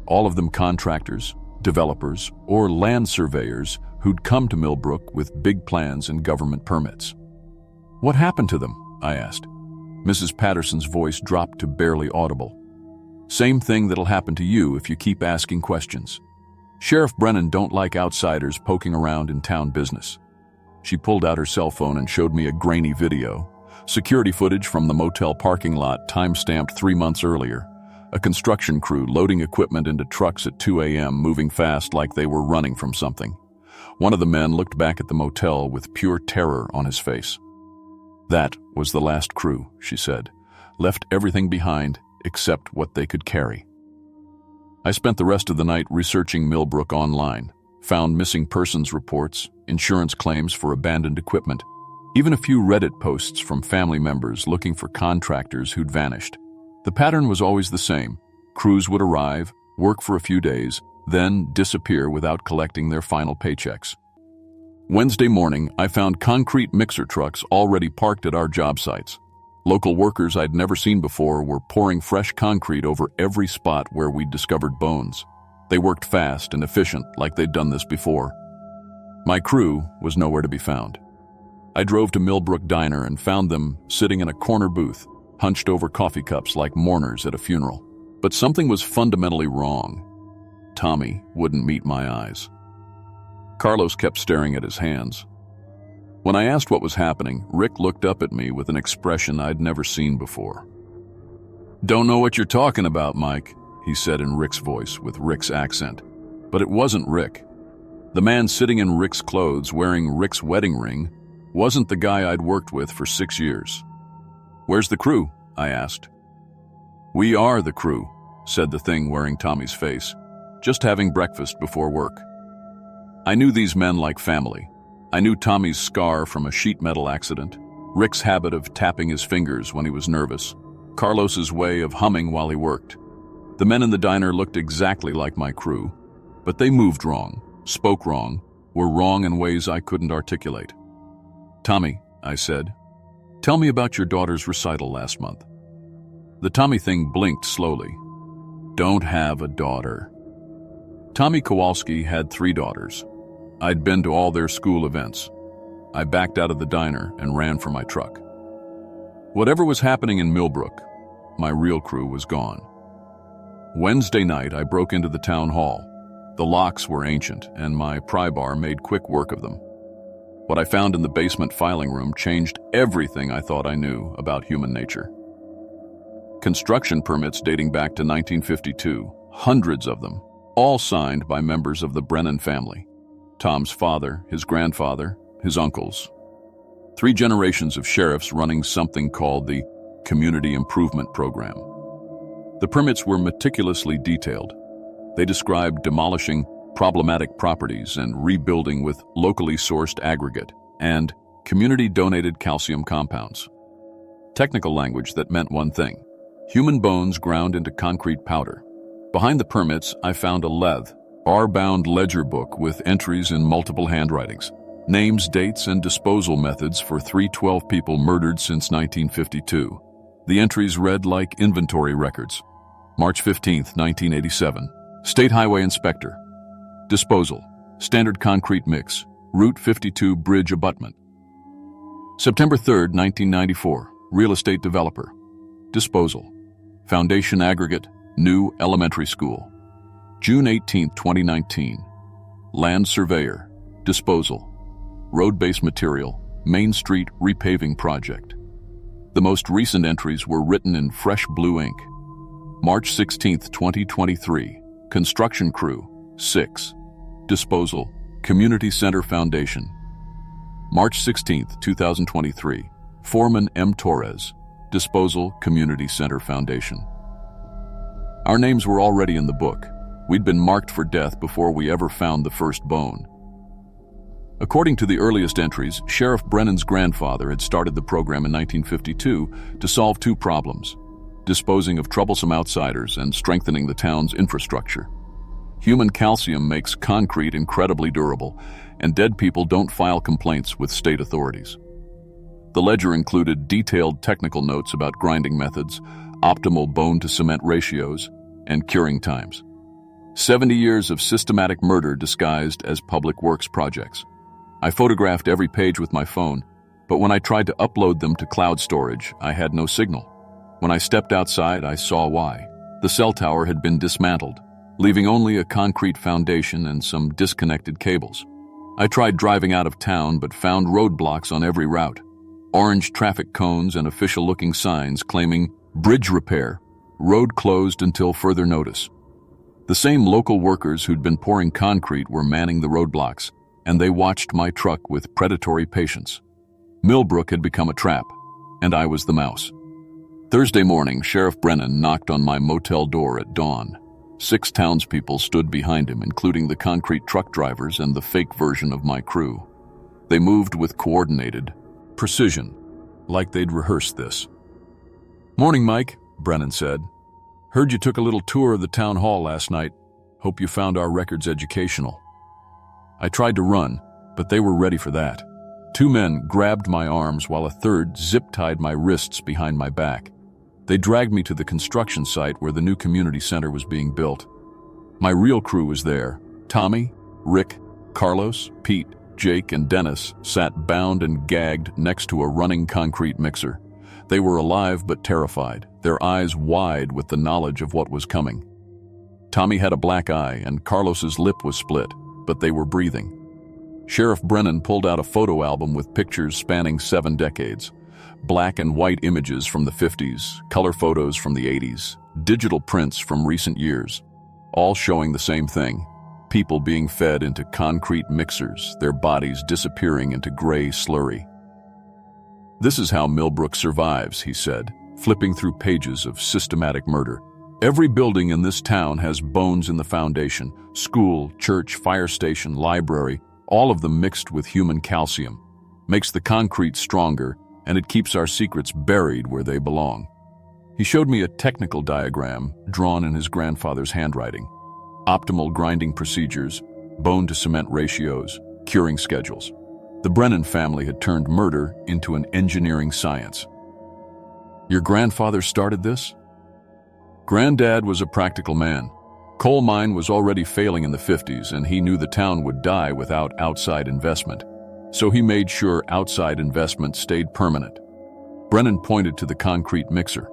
All of them contractors, developers, or land surveyors who'd come to Millbrook with big plans and government permits. "What happened to them?" I asked. Mrs. Patterson's voice dropped to barely audible. "Same thing that'll happen to you if you keep asking questions. Sheriff Brennan don't like outsiders poking around in town business." She pulled out her cell phone and showed me a grainy video. Security footage from the motel parking lot time-stamped 3 months earlier. A construction crew loading equipment into trucks at 2 a.m., moving fast like they were running from something. One of the men looked back at the motel with pure terror on his face. "That was the last crew," she said. "Left everything behind except what they could carry." I spent the rest of the night researching Millbrook online, found missing persons reports, insurance claims for abandoned equipment, even a few Reddit posts from family members looking for contractors who'd vanished. The pattern was always the same. Crews would arrive, work for a few days, then disappear without collecting their final paychecks. Wednesday morning, I found concrete mixer trucks already parked at our job sites. Local workers I'd never seen before were pouring fresh concrete over every spot where we'd discovered bones. They worked fast and efficient like they'd done this before. My crew was nowhere to be found. I drove to Millbrook Diner and found them sitting in a corner booth, hunched over coffee cups like mourners at a funeral. But something was fundamentally wrong. Tommy wouldn't meet my eyes. Carlos kept staring at his hands. When I asked what was happening, Rick looked up at me with an expression I'd never seen before. "Don't know what you're talking about, Mike," he said in Rick's voice with Rick's accent. But it wasn't Rick. The man sitting in Rick's clothes wearing Rick's wedding ring wasn't the guy I'd worked with for 6 years. "Where's the crew?" I asked. "We are the crew," said the thing wearing Tommy's face. "Just having breakfast before work." I knew these men like family. I knew Tommy's scar from a sheet metal accident, Rick's habit of tapping his fingers when he was nervous, Carlos's way of humming while he worked. The men in the diner looked exactly like my crew, but they moved wrong, spoke wrong, were wrong in ways I couldn't articulate. "Tommy," I said, "tell me about your daughter's recital last month." The Tommy thing blinked slowly. "Don't have a daughter." Tommy Kowalski had 3 daughters. I'd been to all their school events. I backed out of the diner and ran for my truck. Whatever was happening in Millbrook, my real crew was gone. Wednesday night, I broke into the town hall. The locks were ancient, and my pry bar made quick work of them. What I found in the basement filing room changed everything I thought I knew about human nature. Construction permits dating back to 1952, hundreds of them, all signed by members of the Brennan family. Tom's father, his grandfather, his uncles. 3 generations of sheriffs running something called the Community Improvement Program. The permits were meticulously detailed. They described demolishing problematic properties and rebuilding with locally sourced aggregate, and community-donated calcium compounds. Technical language that meant one thing: human bones ground into concrete powder. Behind the permits, I found a bar-bound ledger book with entries in multiple handwritings, names, dates, and disposal methods for 312 people murdered since 1952. The entries read like inventory records. March 15, 1987. State Highway Inspector. Disposal: standard concrete mix, Route 52 bridge abutment. September 3, 1994. Real estate developer. Disposal: foundation aggregate, new elementary school. June 18, 2019. Land surveyor. Disposal: road-based material, Main Street repaving project. The most recent entries were written in fresh blue ink. March 16, 2023. Construction crew, 6. Disposal: Community Center Foundation. March 16, 2023. Foreman M. Torres. Disposal: Community Center Foundation. Our names were already in the book. We'd been marked for death before we ever found the first bone. According to the earliest entries, Sheriff Brennan's grandfather had started the program in 1952 to solve two problems: disposing of troublesome outsiders and strengthening the town's infrastructure. Human calcium makes concrete incredibly durable, and dead people don't file complaints with state authorities. The ledger included detailed technical notes about grinding methods, optimal bone-to-cement ratios, and curing times. 70 years of systematic murder disguised as public works projects. I photographed every page with my phone, but when I tried to upload them to cloud storage, I had no signal. When I stepped outside, I saw why. The cell tower had been dismantled, leaving only a concrete foundation and some disconnected cables. I tried driving out of town, but found roadblocks on every route. Orange traffic cones and official-looking signs claiming bridge repair, road closed until further notice. The same local workers who'd been pouring concrete were manning the roadblocks, and they watched my truck with predatory patience. Millbrook had become a trap, and I was the mouse. Thursday morning, Sheriff Brennan knocked on my motel door at dawn. 6 townspeople stood behind him, including the concrete truck drivers and the fake version of my crew. They moved with coordinated precision, like they'd rehearsed this. "Morning, Mike," Brennan said. "Heard you took a little tour of the town hall last night. Hope you found our records educational." I tried to run, but they were ready for that. 2 men grabbed my arms while a third zip-tied my wrists behind my back. They dragged me to the construction site where the new community center was being built. My real crew was there. Tommy, Rick, Carlos, Pete, Jake, and Dennis sat bound and gagged next to a running concrete mixer. They were alive but terrified, their eyes wide with the knowledge of what was coming. Tommy had a black eye and Carlos's lip was split, but they were breathing. Sheriff Brennan pulled out a photo album with pictures spanning 7 decades. Black and white images from the 50s, color photos from the 80s, digital prints from recent years, all showing the same thing: people being fed into concrete mixers, their bodies disappearing into gray slurry. "This is how Millbrook survives," he said, flipping through pages of systematic murder. "Every building in this town has bones in the foundation: school, church, fire station, library, all of them mixed with human calcium. Makes the concrete stronger, and it keeps our secrets buried where they belong." He showed me a technical diagram drawn in his grandfather's handwriting. Optimal grinding procedures, bone-to-cement ratios, curing schedules. The Brennan family had turned murder into an engineering science. "Your grandfather started this?" "Granddad was a practical man. Coal mine was already failing in the 50s, and he knew the town would die without outside investment. So he made sure outside investment stayed permanent." Brennan pointed to the concrete mixer.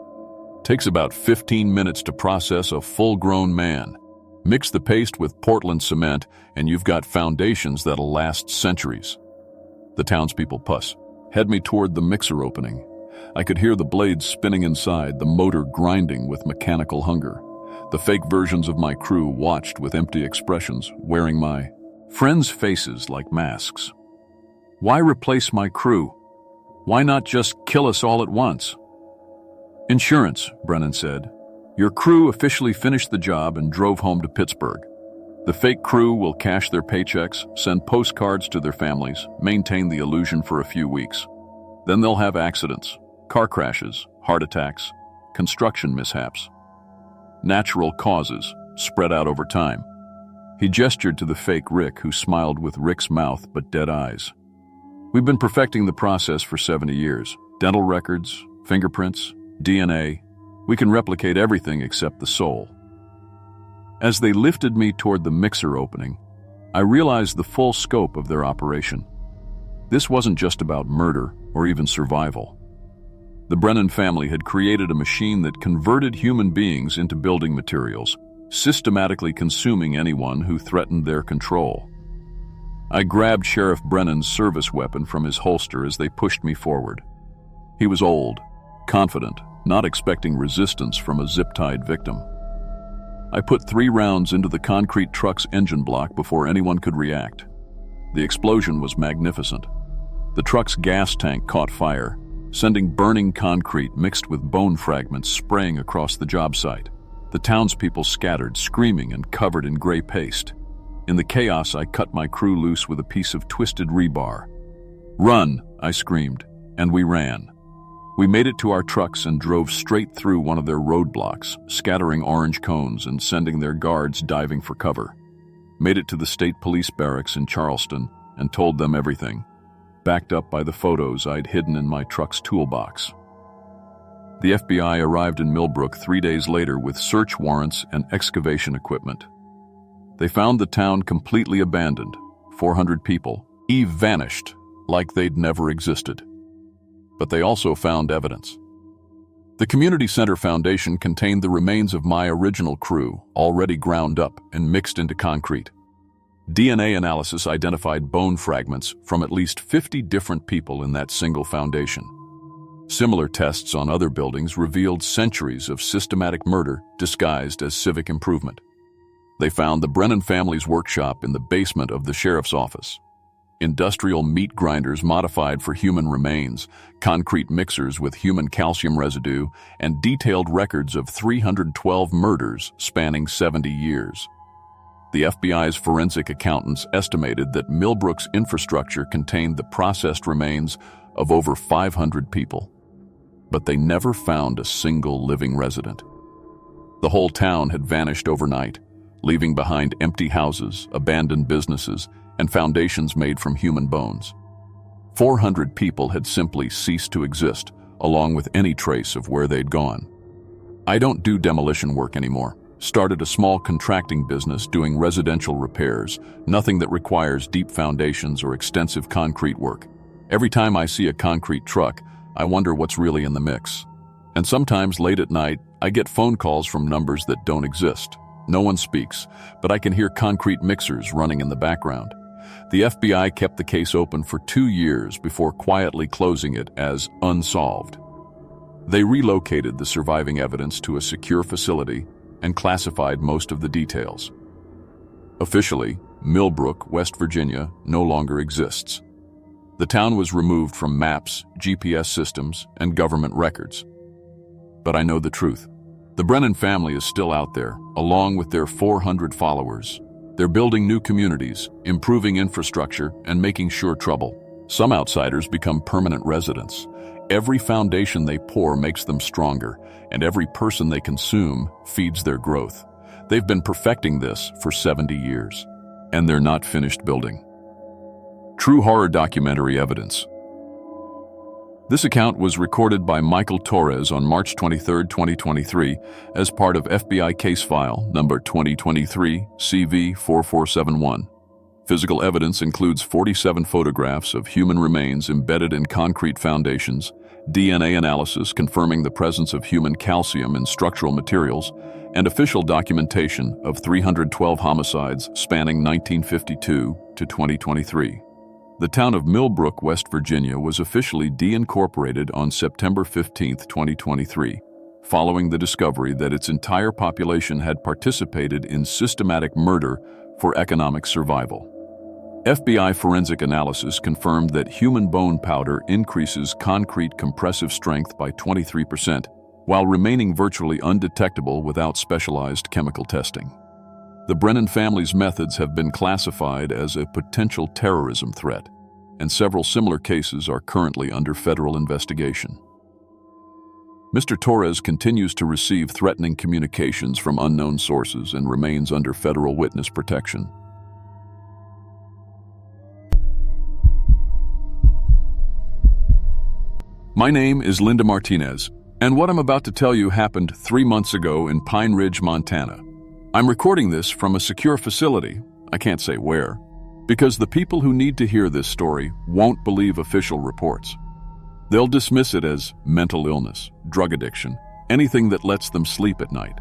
"Takes about 15 minutes to process a full-grown man. Mix the paste with Portland cement, and you've got foundations that'll last centuries." The townspeople head me toward the mixer opening. I could hear the blades spinning inside, the motor grinding with mechanical hunger. The fake versions of my crew watched with empty expressions, wearing my friends' faces like masks. "Why replace my crew? Why not just kill us all at once?" "Insurance," Brennan said. "Your crew officially finished the job and drove home to Pittsburgh. The fake crew will cash their paychecks, send postcards to their families, maintain the illusion for a few weeks. Then they'll have accidents, car crashes, heart attacks, construction mishaps. Natural causes, spread out over time. He gestured to the fake Rick, who smiled with Rick's mouth but dead eyes. We've been perfecting the process for 70 years. Dental records, fingerprints, DNA. We can replicate everything except the soul. As they lifted me toward the mixer opening, I realized the full scope of their operation. This wasn't just about murder or even survival. The Brennan family had created a machine that converted human beings into building materials, systematically consuming anyone who threatened their control. I grabbed Sheriff Brennan's service weapon from his holster as they pushed me forward. He was old, confident, not expecting resistance from a zip-tied victim. I put 3 rounds into the concrete truck's engine block before anyone could react. The explosion was magnificent. The truck's gas tank caught fire, sending burning concrete mixed with bone fragments spraying across the job site. The townspeople scattered, screaming and covered in gray paste. In the chaos, I cut my crew loose with a piece of twisted rebar. "Run!" I screamed, and we ran. We made it to our trucks and drove straight through one of their roadblocks, scattering orange cones and sending their guards diving for cover. Made it to the state police barracks in Charleston and told them everything, backed up by the photos I'd hidden in my truck's toolbox. The FBI arrived in Millbrook 3 days later with search warrants and excavation equipment. They found the town completely abandoned, 400 people, vanished like they'd never existed. But they also found evidence. The Community Center Foundation contained the remains of my original crew, already ground up and mixed into concrete. DNA analysis identified bone fragments from at least 50 different people in that single foundation. Similar tests on other buildings revealed centuries of systematic murder disguised as civic improvement. They found the Brennan family's workshop in the basement of the sheriff's office. Industrial meat grinders modified for human remains, concrete mixers with human calcium residue, and detailed records of 312 murders spanning 70 years. The FBI's forensic accountants estimated that Millbrook's infrastructure contained the processed remains of over 500 people. But they never found a single living resident. The whole town had vanished overnight, leaving behind empty houses, abandoned businesses, and foundations made from human bones. 400 people had simply ceased to exist, along with any trace of where they'd gone. I don't do demolition work anymore. Started a small contracting business doing residential repairs, nothing that requires deep foundations or extensive concrete work. Every time I see a concrete truck, I wonder what's really in the mix. And sometimes late at night, I get phone calls from numbers that don't exist. No one speaks, but I can hear concrete mixers running in the background. The FBI kept the case open for 2 years before quietly closing it as unsolved. They relocated the surviving evidence to a secure facility and classified most of the details. Officially, Millbrook, West Virginia, no longer exists. The town was removed from maps, GPS systems, and government records. But I know the truth. The Brennan family is still out there, along with their 400 followers. They're building new communities, improving infrastructure, and making sure trouble. Some outsiders become permanent residents. Every foundation they pour makes them stronger, and every person they consume feeds their growth. They've been perfecting this for 70 years, and they're not finished building. True horror documentary evidence. This account was recorded by Michael Torres on March 23, 2023, as part of FBI case file number 2023 CV4471. Physical evidence includes 47 photographs of human remains embedded in concrete foundations, DNA analysis confirming the presence of human calcium in structural materials, and official documentation of 312 homicides spanning 1952 to 2023. The town of Millbrook, West Virginia, was officially deincorporated on September 15, 2023, following the discovery that its entire population had participated in systematic murder for economic survival. FBI forensic analysis confirmed that human bone powder increases concrete compressive strength by 23%, while remaining virtually undetectable without specialized chemical testing. The Brennan family's methods have been classified as a potential terrorism threat, and several similar cases are currently under federal investigation. Mr. Torres continues to receive threatening communications from unknown sources and remains under federal witness protection. My name is Linda Martinez, and what I'm about to tell you happened 3 months ago in Pine Ridge, Montana. I'm recording this from a secure facility, I can't say where, because the people who need to hear this story won't believe official reports. They'll dismiss it as mental illness, drug addiction, anything that lets them sleep at night.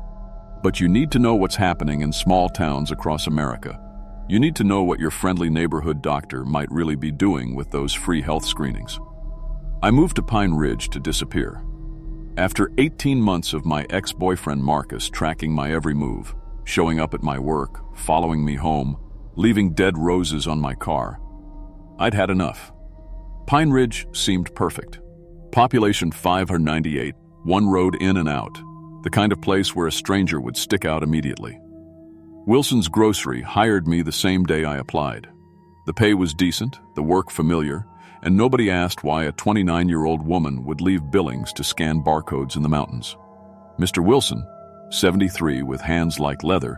But you need to know what's happening in small towns across America. You need to know what your friendly neighborhood doctor might really be doing with those free health screenings. I moved to Pine Ridge to disappear. After 18 months of my ex-boyfriend Marcus tracking my every move, showing up at my work, following me home, leaving dead roses on my car, I'd had enough. Pine Ridge seemed perfect. Population 598, one road in and out, the kind of place where a stranger would stick out immediately. Wilson's Grocery hired me the same day I applied. The pay was decent, the work familiar, and nobody asked why a 29-year-old woman would leave Billings to scan barcodes in the mountains. Mr. Wilson, 73 with hands like leather,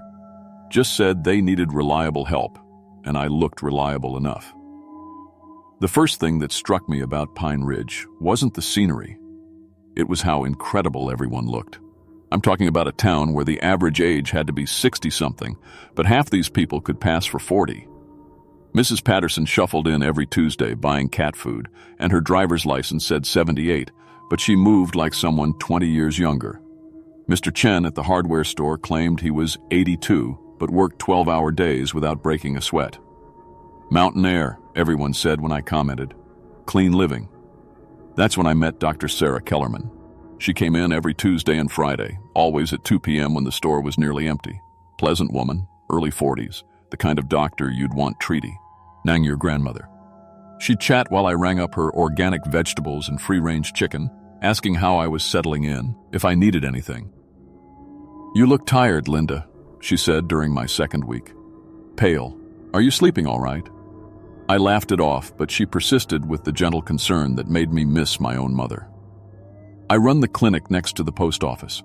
just said they needed reliable help, and I looked reliable enough. The first thing that struck me about Pine Ridge wasn't the scenery. It was how incredible everyone looked. I'm talking about a town where the average age had to be 60-something, but half these people could pass for 40. Mrs. Patterson shuffled in every Tuesday buying cat food, and her driver's license said 78, but she moved like someone 20 years younger. Mr. Chen at the hardware store claimed he was 82, but worked 12-hour days without breaking a sweat. Mountain air, everyone said when I commented. Clean living. That's when I met Dr. Sarah Kellerman. She came in every Tuesday and Friday, always at 2 p.m. when the store was nearly empty. Pleasant woman, early 40s, the kind of doctor you'd want treaty. Nang your grandmother. She'd chat while I rang up her organic vegetables and free-range chicken, asking how I was settling in, if I needed anything. You look tired, Linda, she said during my second week. Pale. Are you sleeping all right? I laughed it off, but she persisted with the gentle concern that made me miss my own mother. I run the clinic next to the post office.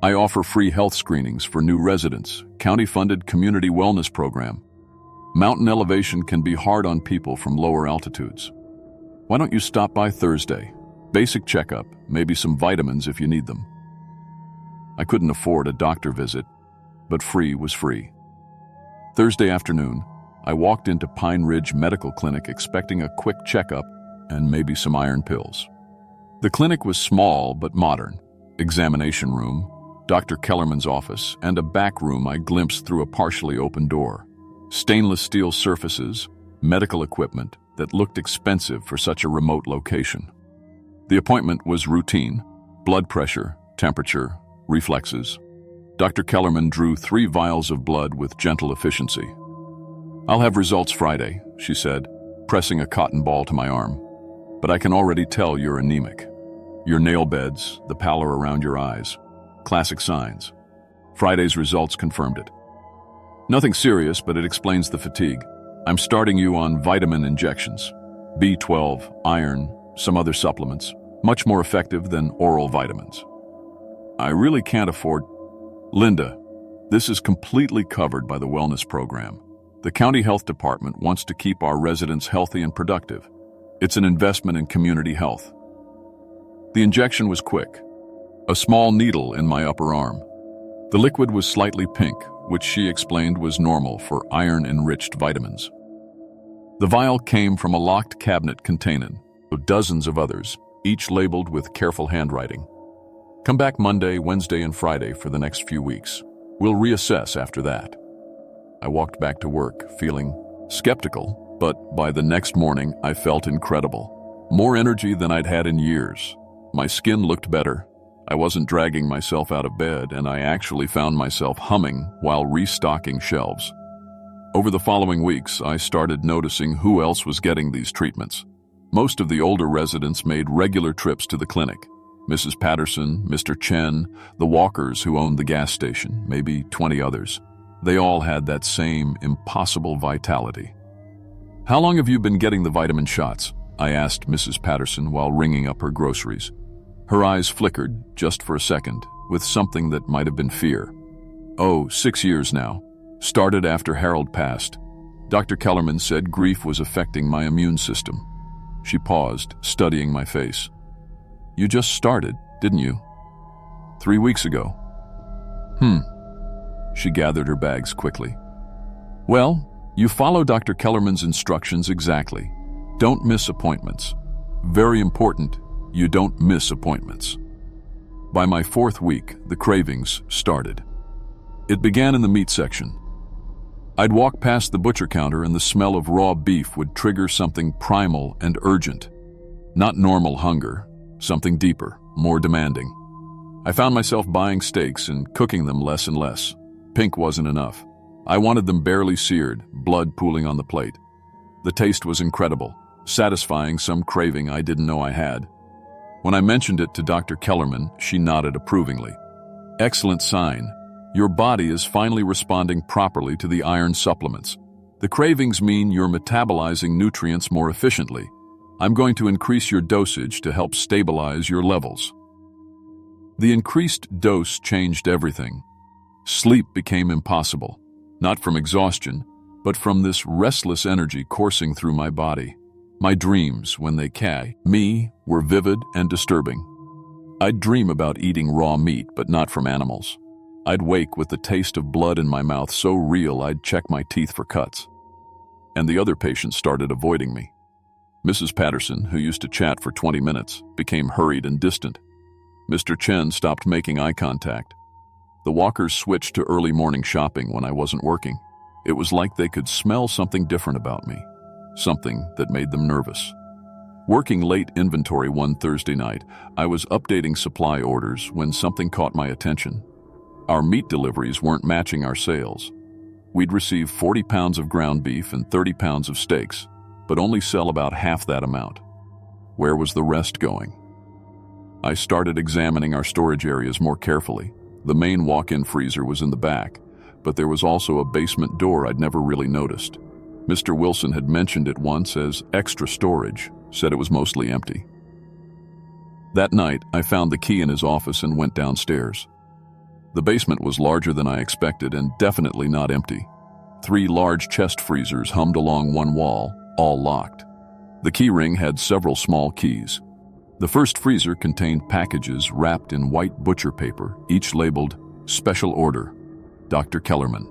I offer free health screenings for new residents, county-funded community wellness program. Mountain elevation can be hard on people from lower altitudes. Why don't you stop by Thursday? Basic checkup, maybe some vitamins if you need them. I couldn't afford a doctor visit, but free was free. Thursday afternoon, I walked into Pine Ridge Medical Clinic expecting a quick checkup and maybe some iron pills. The clinic was small but modern. Examination room, Dr. Kellerman's office, and a back room I glimpsed through a partially open door. Stainless steel surfaces, medical equipment that looked expensive for such a remote location. The appointment was routine: blood pressure, temperature, reflexes. Dr. Kellerman drew 3 vials of blood with gentle efficiency. I'll have results Friday, she said, pressing a cotton ball to my arm. But I can already tell you're anemic. Your nail beds, the pallor around your eyes. Classic signs. Friday's results confirmed it. Nothing serious, but it explains the fatigue. I'm starting you on vitamin injections. B12, iron, some other supplements. Much more effective than oral vitamins. I really can't afford... Linda, this is completely covered by the wellness program. The county health department wants to keep our residents healthy and productive. It's an investment in community health. The injection was quick. A small needle in my upper arm. The liquid was slightly pink, which she explained was normal for iron-enriched vitamins. The vial came from a locked cabinet containing dozens of others, each labeled with careful handwriting. Come back Monday, Wednesday, and Friday for the next few weeks. We'll reassess after that. I walked back to work, feeling skeptical, but by the next morning, I felt incredible. More energy than I'd had in years. My skin looked better. I wasn't dragging myself out of bed, and I actually found myself humming while restocking shelves. Over the following weeks, I started noticing who else was getting these treatments. Most of the older residents made regular trips to the clinic. Mrs. Patterson, Mr. Chen, the Walkers who owned the gas station, maybe 20 others. They all had that same impossible vitality. "How long have you been getting the vitamin shots?" I asked Mrs. Patterson while ringing up her groceries. Her eyes flickered, just for a second, with something that might have been fear. "Oh, 6 years now. Started after Harold passed. Dr. Kellerman said grief was affecting my immune system." She paused, studying my face. "You just started, didn't you?" "3 weeks ago." She gathered her bags quickly. "Well, you follow Dr. Kellerman's instructions exactly. Don't miss appointments. Very important, you don't miss appointments." By my 4th week, the cravings started. It began in the meat section. I'd walk past the butcher counter and the smell of raw beef would trigger something primal and urgent. Not normal hunger, something deeper, more demanding. I found myself buying steaks and cooking them less and less. Pink wasn't enough. I wanted them barely seared, blood pooling on the plate. The taste was incredible, satisfying some craving I didn't know I had. When I mentioned it to Dr. Kellerman, she nodded approvingly. "Excellent sign. Your body is finally responding properly to the iron supplements. The cravings mean you're metabolizing nutrients more efficiently. I'm going to increase your dosage to help stabilize your levels." The increased dose changed everything. Sleep became impossible, not from exhaustion, but from this restless energy coursing through my body. My dreams, when they came, were vivid and disturbing. I'd dream about eating raw meat, but not from animals. I'd wake with the taste of blood in my mouth so real I'd check my teeth for cuts. And the other patients started avoiding me. Mrs. Patterson, who used to chat for 20 minutes, became hurried and distant. Mr. Chen stopped making eye contact. The walkers switched to early morning shopping when I wasn't working. It was like they could smell something different about me, something that made them nervous. Working late inventory one Thursday night, I was updating supply orders when something caught my attention. Our meat deliveries weren't matching our sales. We'd receive 40 pounds of ground beef and 30 pounds of steaks, but only sell about half that amount. Where was the rest going? I started examining our storage areas more carefully. The main walk-in freezer was in the back, but there was also a basement door I'd never really noticed. Mr. Wilson had mentioned it once as extra storage, said it was mostly empty. That night, I found the key in his office and went downstairs. The basement was larger than I expected and definitely not empty. 3 large chest freezers hummed along one wall, all locked. The key ring had several small keys. The first freezer contained packages wrapped in white butcher paper, each labeled "Special Order, Dr. Kellerman."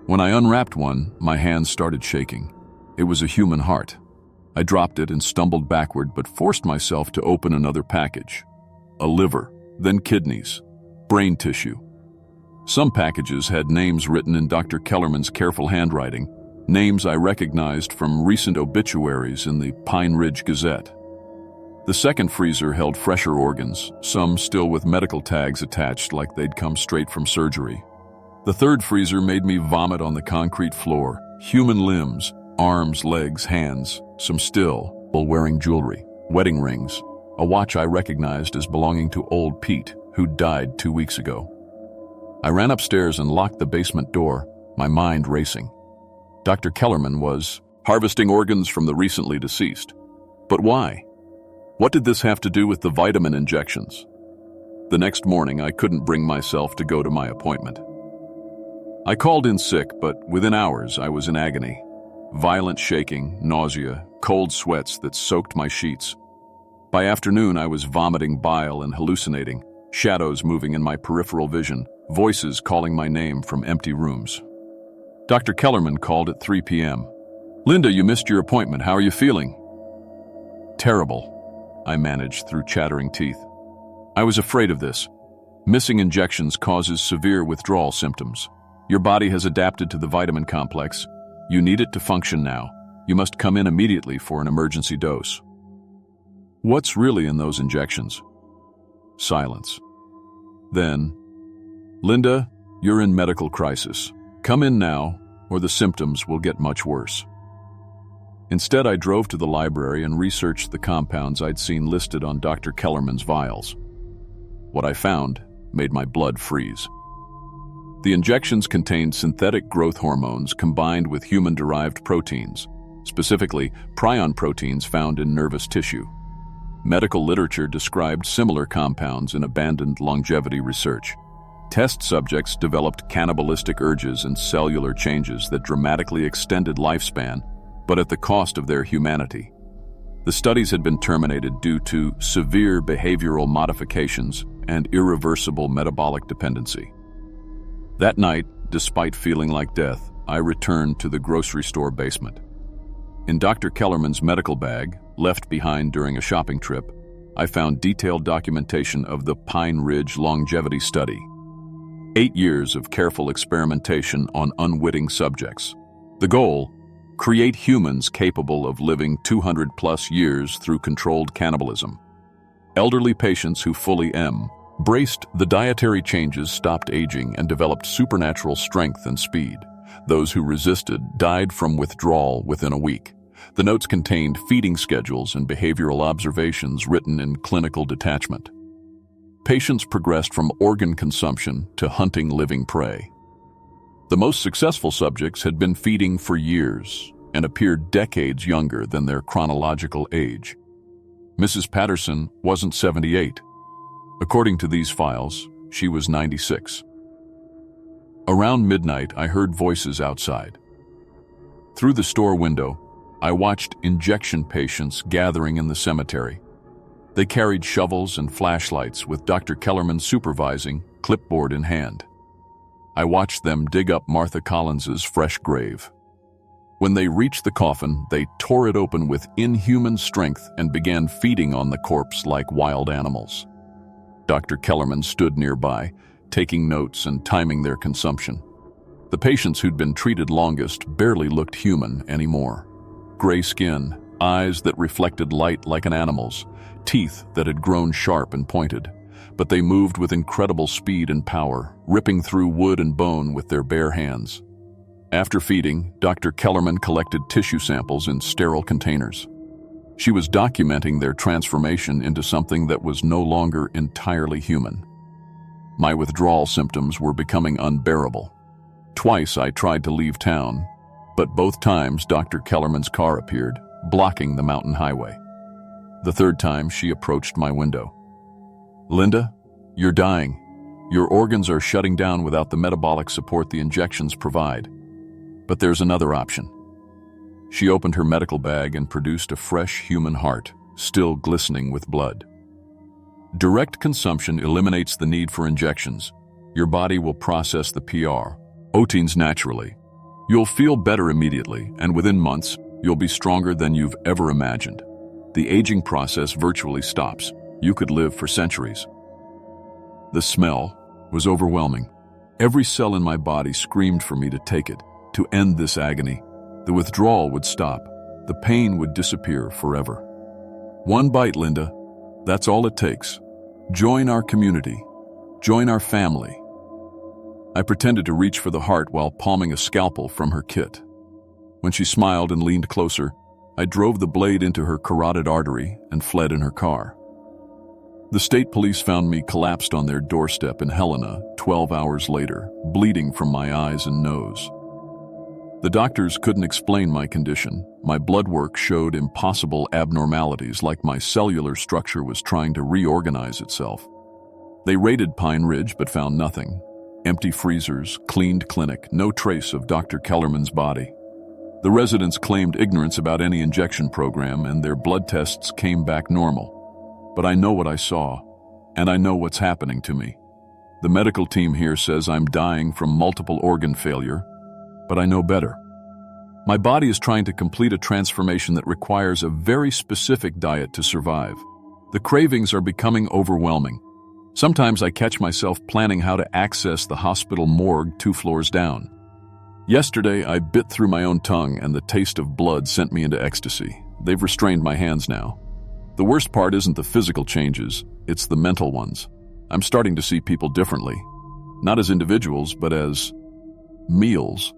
When I unwrapped one, my hands started shaking. It was a human heart. I dropped it and stumbled backward, but forced myself to open another package. A liver, then kidneys, brain tissue. Some packages had names written in Dr. Kellerman's careful handwriting, names I recognized from recent obituaries in the Pine Ridge Gazette. The second freezer held fresher organs, some still with medical tags attached like they'd come straight from surgery. The third freezer made me vomit on the concrete floor, human limbs, arms, legs, hands, some still, while wearing jewelry, wedding rings, a watch I recognized as belonging to old Pete, who died 2 weeks ago. I ran upstairs and locked the basement door, my mind racing. Dr. Kellerman was harvesting organs from the recently deceased. But why? What did this have to do with the vitamin injections? The next morning, I couldn't bring myself to go to my appointment. I called in sick, but within hours, I was in agony. Violent shaking, nausea, cold sweats that soaked my sheets. By afternoon, I was vomiting bile and hallucinating, shadows moving in my peripheral vision, voices calling my name from empty rooms. Dr. Kellerman called at 3 p.m. "Linda, you missed your appointment. How are you feeling?" "Terrible," I managed through chattering teeth. "I was afraid of this. Missing injections causes severe withdrawal symptoms. Your body has adapted to the vitamin complex. You need it to function now. You must come in immediately for an emergency dose." "What's really in those injections?" Silence. Then, "Linda, you're in medical crisis. Come in now, or the symptoms will get much worse." Instead, I drove to the library and researched the compounds I'd seen listed on Dr. Kellerman's vials. What I found made my blood freeze. The injections contained synthetic growth hormones combined with human-derived proteins, specifically prion proteins found in nervous tissue. Medical literature described similar compounds in abandoned longevity research. Test subjects developed cannibalistic urges and cellular changes that dramatically extended lifespan, but at the cost of their humanity. The studies had been terminated due to severe behavioral modifications and irreversible metabolic dependency. That night, despite feeling like death, I returned to the grocery store basement. In Dr. Kellerman's medical bag, left behind during a shopping trip, I found detailed documentation of the Pine Ridge longevity study. 8 years of careful experimentation on unwitting subjects. The goal: create humans capable of living 200+ years through controlled cannibalism. Elderly patients who fully embraced the dietary changes stopped aging and developed supernatural strength and speed. Those who resisted died from withdrawal within a week. The notes contained feeding schedules and behavioral observations written in clinical detachment. Patients progressed from organ consumption to hunting living prey. The most successful subjects had been feeding for years and appeared decades younger than their chronological age. Mrs. Patterson wasn't 78. According to these files, she was 96. Around midnight, I heard voices outside. Through the store window, I watched injection patients gathering in the cemetery. They carried shovels and flashlights with Dr. Kellerman supervising, clipboard in hand. I watched them dig up Martha Collins's fresh grave. When they reached the coffin, they tore it open with inhuman strength and began feeding on the corpse like wild animals. Dr. Kellerman stood nearby, taking notes and timing their consumption. The patients who'd been treated longest barely looked human anymore. Gray skin, eyes that reflected light like an animal's, teeth that had grown sharp and pointed. But they moved with incredible speed and power, ripping through wood and bone with their bare hands. After feeding, Dr. Kellerman collected tissue samples in sterile containers. She was documenting their transformation into something that was no longer entirely human. My withdrawal symptoms were becoming unbearable. Twice I tried to leave town, but both times Dr. Kellerman's car appeared, blocking the mountain highway. The third time she approached my window. "Linda, you're dying. Your organs are shutting down without the metabolic support the injections provide. But there's another option." She opened her medical bag and produced a fresh human heart, still glistening with blood. "Direct consumption eliminates the need for injections. Your body will process the proteins naturally. You'll feel better immediately, and within months, you'll be stronger than you've ever imagined. The aging process virtually stops. You could live for centuries." The smell was overwhelming. Every cell in my body screamed for me to take it, to end this agony. The withdrawal would stop. The pain would disappear forever. "One bite, Linda. That's all it takes. Join our community. Join our family." I pretended to reach for the heart while palming a scalpel from her kit. When she smiled and leaned closer, I drove the blade into her carotid artery and fled in her car. The state police found me collapsed on their doorstep in Helena 12 hours later, bleeding from my eyes and nose. The doctors couldn't explain my condition. My blood work showed impossible abnormalities, like my cellular structure was trying to reorganize itself. They raided Pine Ridge but found nothing. Empty freezers, cleaned clinic, no trace of Dr. Kellerman's body. The residents claimed ignorance about any injection program, and their blood tests came back normal. But I know what I saw, and I know what's happening to me. The medical team here says I'm dying from multiple organ failure, but I know better. My body is trying to complete a transformation that requires a very specific diet to survive. The cravings are becoming overwhelming. Sometimes I catch myself planning how to access the hospital morgue 2 floors down. Yesterday, I bit through my own tongue, and the taste of blood sent me into ecstasy. They've restrained my hands now. The worst part isn't the physical changes, it's the mental ones. I'm starting to see people differently. Not as individuals, but as meals.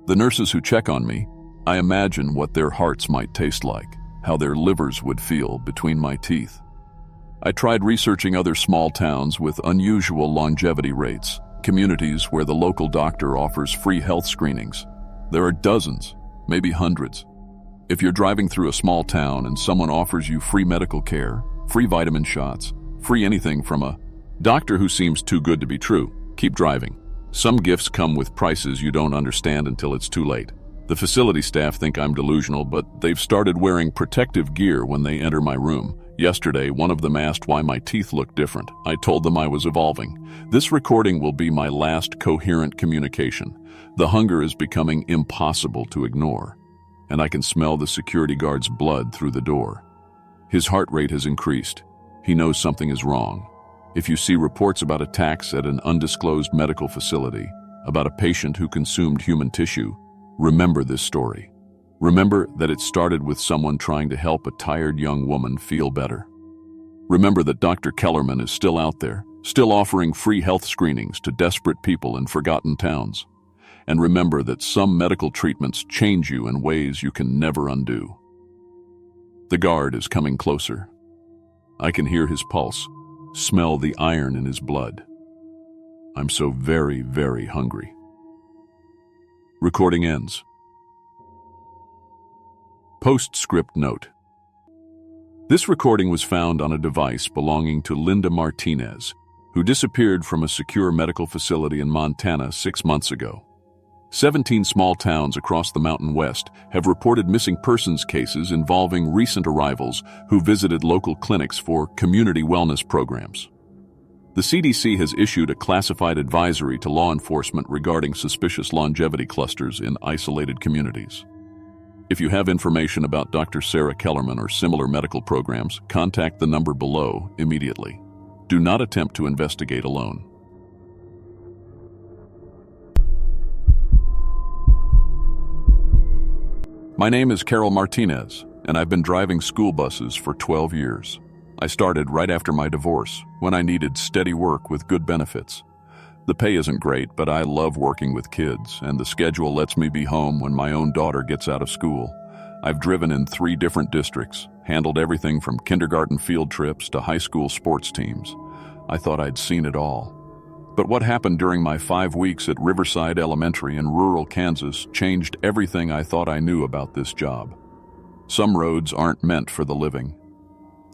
The nurses who check on me, I imagine what their hearts might taste like, how their livers would feel between my teeth. I tried researching other small towns with unusual longevity rates. Communities where the local doctor offers free health screenings. There are dozens, maybe hundreds. If you're driving through a small town and someone offers you free medical care, free vitamin shots, free anything from a doctor who seems too good to be true, keep driving. Some gifts come with prices you don't understand until it's too late. The facility staff think I'm delusional, but they've started wearing protective gear when they enter my room. Yesterday, one of them asked why my teeth looked different. I told them I was evolving. This recording will be my last coherent communication. The hunger is becoming impossible to ignore, and I can smell the security guard's blood through the door. His heart rate has increased. He knows something is wrong. If you see reports about attacks at an undisclosed medical facility, about a patient who consumed human tissue, remember this story. Remember that it started with someone trying to help a tired young woman feel better. Remember that Dr. Kellerman is still out there, still offering free health screenings to desperate people in forgotten towns. And remember that some medical treatments change you in ways you can never undo. The guard is coming closer. I can hear his pulse, smell the iron in his blood. I'm so very, very hungry. Recording ends. Postscript note. This recording was found on a device belonging to Linda Martinez, who disappeared from a secure medical facility in Montana 6 months ago. 17 small towns across the Mountain West have reported missing persons cases involving recent arrivals who visited local clinics for community wellness programs. The CDC has issued a classified advisory to law enforcement regarding suspicious longevity clusters in isolated communities. If you have information about Dr. Sarah Kellerman or similar medical programs, contact the number below immediately. Do not attempt to investigate alone. My name is Carol Martinez, and I've been driving school buses for 12 years. I started right after my divorce, when I needed steady work with good benefits. The pay isn't great, but I love working with kids, and the schedule lets me be home when my own daughter gets out of school. I've driven in 3 different districts, handled everything from kindergarten field trips to high school sports teams. I thought I'd seen it all. But what happened during my 5 weeks at Riverside Elementary in rural Kansas changed everything I thought I knew about this job. Some roads aren't meant for the living.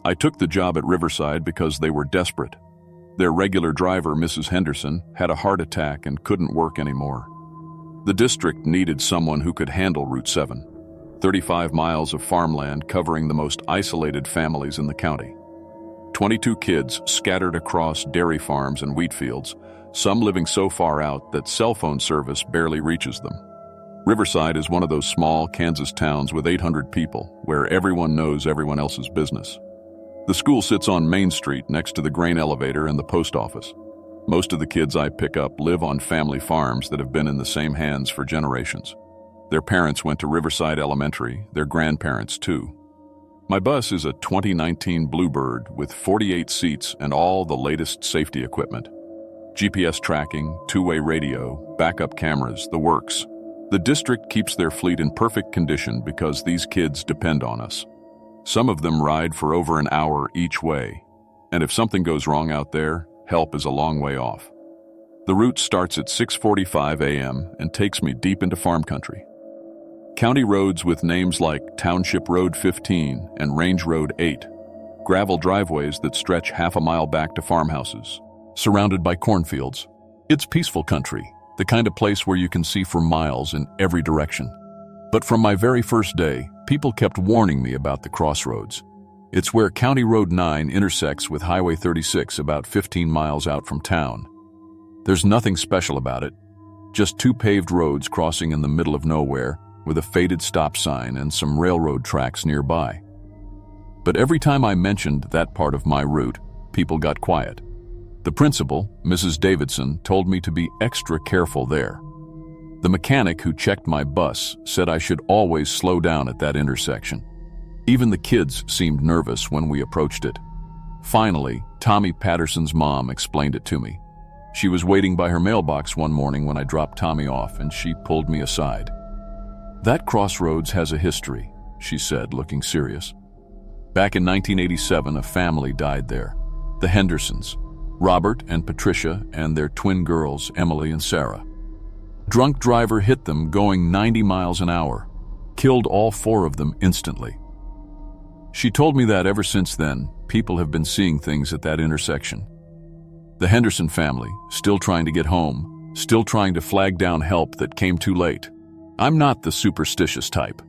I took the job at Riverside because they were desperate. Their regular driver, Mrs. Henderson, had a heart attack and couldn't work anymore. The district needed someone who could handle Route 7, 35 miles of farmland covering the most isolated families in the county. 22 kids scattered across dairy farms and wheat fields, some living so far out that cell phone service barely reaches them. Riverside is one of those small Kansas towns with 800 people, where everyone knows everyone else's business. The school sits on Main Street next to the grain elevator and the post office. Most of the kids I pick up live on family farms that have been in the same hands for generations. Their parents went to Riverside Elementary, their grandparents too. My bus is a 2019 Bluebird with 48 seats and all the latest safety equipment. GPS tracking, two-way radio, backup cameras, the works. The district keeps their fleet in perfect condition because these kids depend on us. Some of them ride for over an hour each way, and if something goes wrong out there, help is a long way off. The route starts at 6:45 a.m. and takes me deep into farm country. County roads with names like Township Road 15 and Range Road 8, gravel driveways that stretch half a mile back to farmhouses, surrounded by cornfields. It's peaceful country, the kind of place where you can see for miles in every direction. But from my very first day, people kept warning me about the crossroads. It's where County Road 9 intersects with Highway 36 about 15 miles out from town. There's nothing special about it, just 2 paved roads crossing in the middle of nowhere with a faded stop sign and some railroad tracks nearby. But every time I mentioned that part of my route, people got quiet. The principal, Mrs. Davidson, told me to be extra careful there. The mechanic who checked my bus said I should always slow down at that intersection. Even the kids seemed nervous when we approached it. Finally, Tommy Patterson's mom explained it to me. She was waiting by her mailbox one morning when I dropped Tommy off, and she pulled me aside. "That crossroads has a history," she said, looking serious. "Back in 1987, a family died there, the Hendersons. Robert and Patricia and their twin girls, Emily and Sarah. Drunk driver hit them going 90 miles an hour, killed all 4 of them instantly. She told me that ever since then, people have been seeing things at that intersection. The Henderson family, still trying to get home, still trying to flag down help that came too late. I'm not the superstitious type.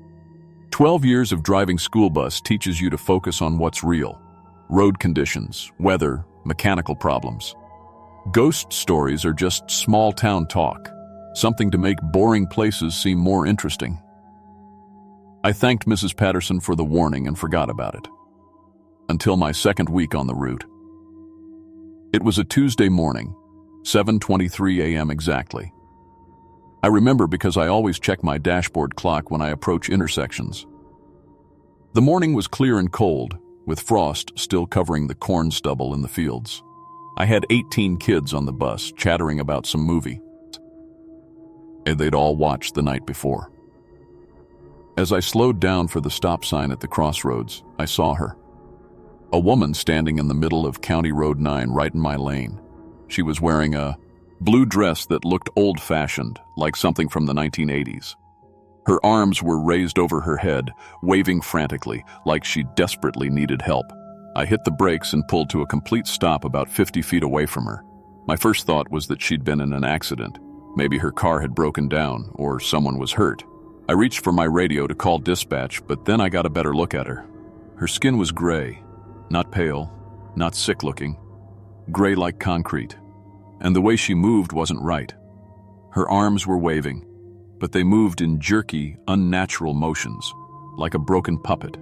12 years of driving school bus teaches you to focus on what's real. Road conditions, weather, mechanical problems. Ghost stories are just small-town talk, something to make boring places seem more interesting. I thanked Mrs. Patterson for the warning and forgot about it. Until my second week on the route. It was a Tuesday morning, 7:23 a.m. exactly. I remember because I always check my dashboard clock when I approach intersections. The morning was clear and cold, with frost still covering the corn stubble in the fields. I had 18 kids on the bus chattering about some movie they'd all watched the night before. As I slowed down for the stop sign at the crossroads, I saw her. A woman standing in the middle of County Road 9 right in my lane. She was wearing a blue dress that looked old-fashioned, like something from the 1980s. Her arms were raised over her head, waving frantically, like she desperately needed help. I hit the brakes and pulled to a complete stop about 50 feet away from her. My first thought was that she'd been in an accident. Maybe her car had broken down, or someone was hurt. I reached for my radio to call dispatch, but then I got a better look at her. Her skin was gray, not pale, not sick-looking, gray like concrete. And the way she moved wasn't right. Her arms were waving, but they moved in jerky, unnatural motions, like a broken puppet.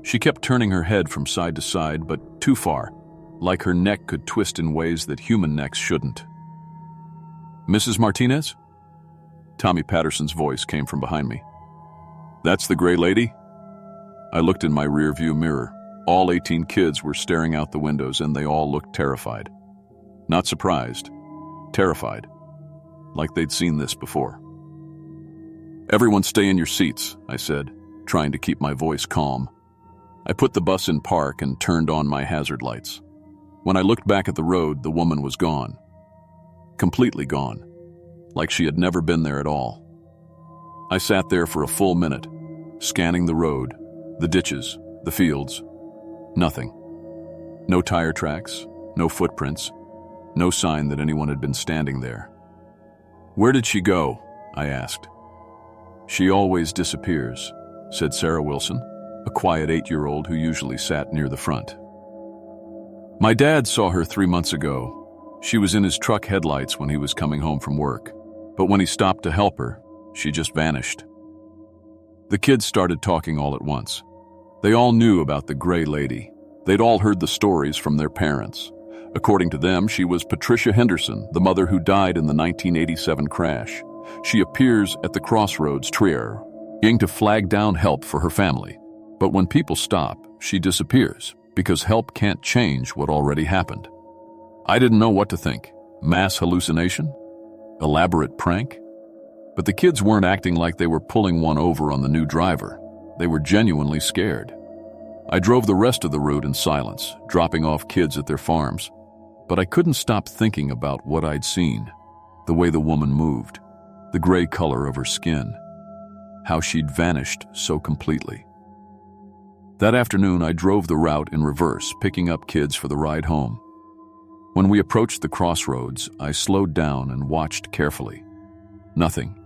She kept turning her head from side to side, but too far, like her neck could twist in ways that human necks shouldn't. "Mrs. Martinez?" Tommy Patterson's voice came from behind me. "That's the gray lady?" I looked in my rearview mirror. All 18 kids were staring out the windows, and they all looked terrified. Not surprised, terrified, like they'd seen this before. "Everyone stay in your seats," I said, trying to keep my voice calm. I put the bus in park and turned on my hazard lights. When I looked back at the road, the woman was gone. Completely gone, like she had never been there at all. I sat there for a full minute, scanning the road, the ditches, the fields. Nothing. No tire tracks, no footprints, no sign that anyone had been standing there. "Where did she go?" I asked. "She always disappears," said Sarah Wilson, a quiet 8-year-old who usually sat near the front. "My dad saw her 3 months ago. She was in his truck headlights when he was coming home from work, but when he stopped to help her, she just vanished." The kids started talking all at once. They all knew about the gray lady. They'd all heard the stories from their parents. According to them, she was Patricia Henderson, the mother who died in the 1987 crash. She appears at the crossroads Trier, being to flag down help for her family. But when people stop, she disappears, because help can't change what already happened. I didn't know what to think. Mass hallucination? Elaborate prank? But the kids weren't acting like they were pulling one over on the new driver. They were genuinely scared. I drove the rest of the route in silence, dropping off kids at their farms. But I couldn't stop thinking about what I'd seen, the way the woman moved, the gray color of her skin, how she'd vanished so completely. That afternoon, I drove the route in reverse, picking up kids for the ride home. When we approached the crossroads, I slowed down and watched carefully. Nothing,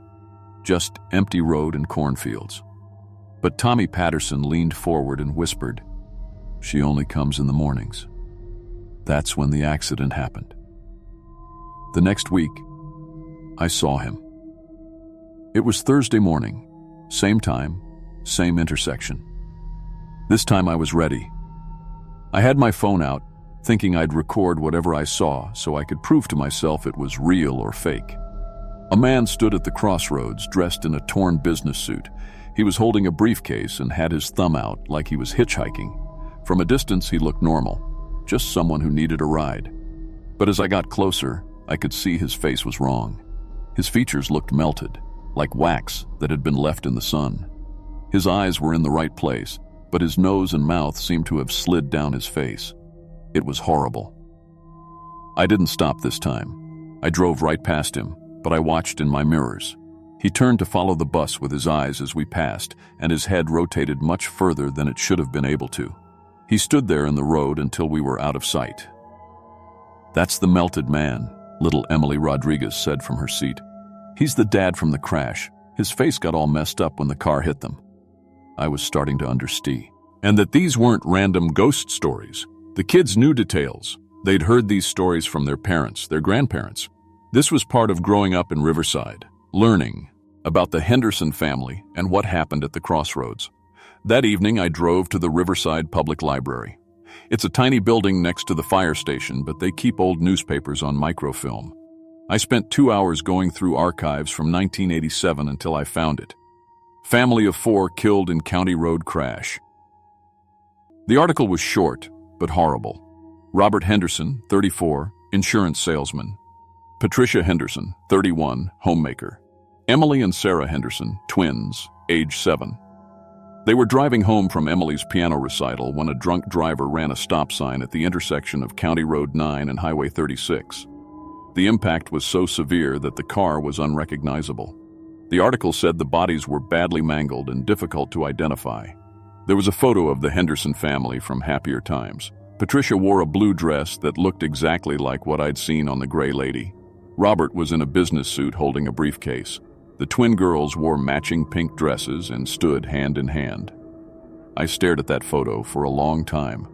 just empty road and cornfields. But Tommy Patterson leaned forward and whispered, "She only comes in the mornings." That's when the accident happened. The next week, I saw him. It was Thursday morning, same time, same intersection. This time I was ready. I had my phone out, thinking I'd record whatever I saw so I could prove to myself it was real or fake. A man stood at the crossroads dressed in a torn business suit. He was holding a briefcase and had his thumb out like he was hitchhiking. From a distance, he looked normal, just someone who needed a ride. But as I got closer, I could see his face was wrong. His features looked melted, like wax that had been left in the sun. His eyes were in the right place, but his nose and mouth seemed to have slid down his face. It was horrible. I didn't stop this time. I drove right past him, but I watched in my mirrors. He turned to follow the bus with his eyes as we passed, and his head rotated much further than it should have been able to. He stood there in the road until we were out of sight. "That's the melted man," little Emily Rodriguez said from her seat. "He's the dad from the crash. His face got all messed up when the car hit them." I was starting to understand. And that these weren't random ghost stories. The kids knew details. They'd heard these stories from their parents, their grandparents. This was part of growing up in Riverside, learning about the Henderson family and what happened at the crossroads. That evening, I drove to the Riverside Public Library. It's a tiny building next to the fire station, but they keep old newspapers on microfilm. I spent 2 hours going through archives from 1987 until I found it. Family of 4 killed in County Road crash. The article was short, but horrible. Robert Henderson, 34, insurance salesman. Patricia Henderson, 31, homemaker. Emily and Sarah Henderson, twins, age 7. They were driving home from Emily's piano recital when a drunk driver ran a stop sign at the intersection of County Road 9 and Highway 36. The impact was so severe that the car was unrecognizable. The article said the bodies were badly mangled and difficult to identify. There was a photo of the Henderson family from happier times. Patricia wore a blue dress that looked exactly like what I'd seen on the Gray Lady. Robert was in a business suit holding a briefcase. The twin girls wore matching pink dresses and stood hand in hand. I stared at that photo for a long time.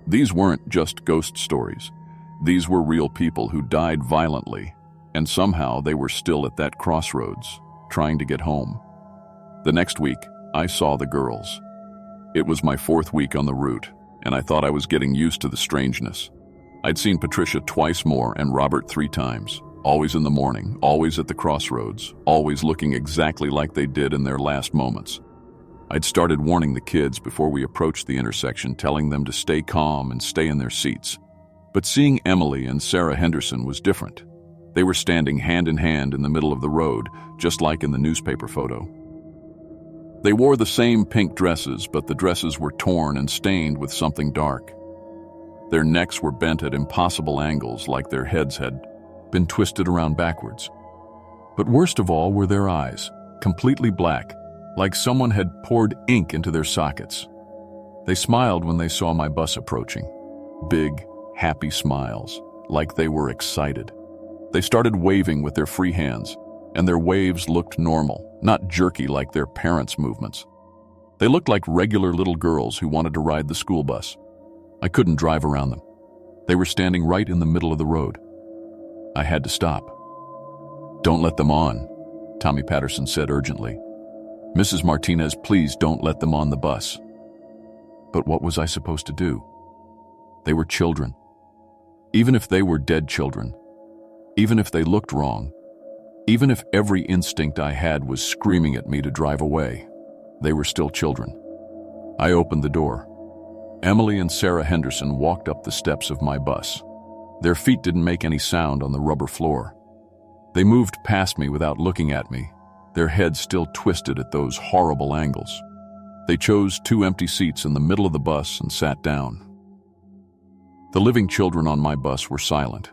These weren't just ghost stories. These were real people who died violently, and somehow they were still at that crossroads, trying to get home. The next week, I saw the girls. It was my 4th week on the route, and I thought I was getting used to the strangeness. I'd seen Patricia twice more and Robert 3 times, always in the morning, always at the crossroads, always looking exactly like they did in their last moments. I'd started warning the kids before we approached the intersection, telling them to stay calm and stay in their seats. But seeing Emily and Sarah Henderson was different. They were standing hand in hand in the middle of the road, just like in the newspaper photo. They wore the same pink dresses, but the dresses were torn and stained with something dark. Their necks were bent at impossible angles, like their heads had been twisted around backwards. But worst of all were their eyes, completely black, like someone had poured ink into their sockets. They smiled when they saw my bus approaching. Big, happy smiles, like they were excited. They started waving with their free hands, and their waves looked normal, not jerky like their parents' movements. They looked like regular little girls who wanted to ride the school bus. I couldn't drive around them. They were standing right in the middle of the road. I had to stop. "Don't let them on," Tommy Patterson said urgently. "Mrs. Martinez, please don't let them on the bus." But what was I supposed to do? They were children. Even if they were dead children, even if they looked wrong, even if every instinct I had was screaming at me to drive away, they were still children. I opened the door. Emily and Sarah Henderson walked up the steps of my bus. Their feet didn't make any sound on the rubber floor. They moved past me without looking at me, their heads still twisted at those horrible angles. They chose 2 empty seats in the middle of the bus and sat down. The living children on my bus were silent.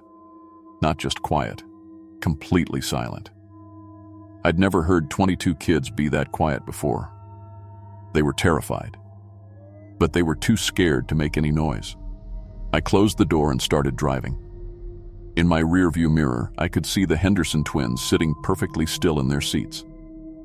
Not just quiet, completely silent. I'd never heard 22 kids be that quiet before. They were terrified, but they were too scared to make any noise. I closed the door and started driving. In my rearview mirror, I could see the Henderson twins sitting perfectly still in their seats.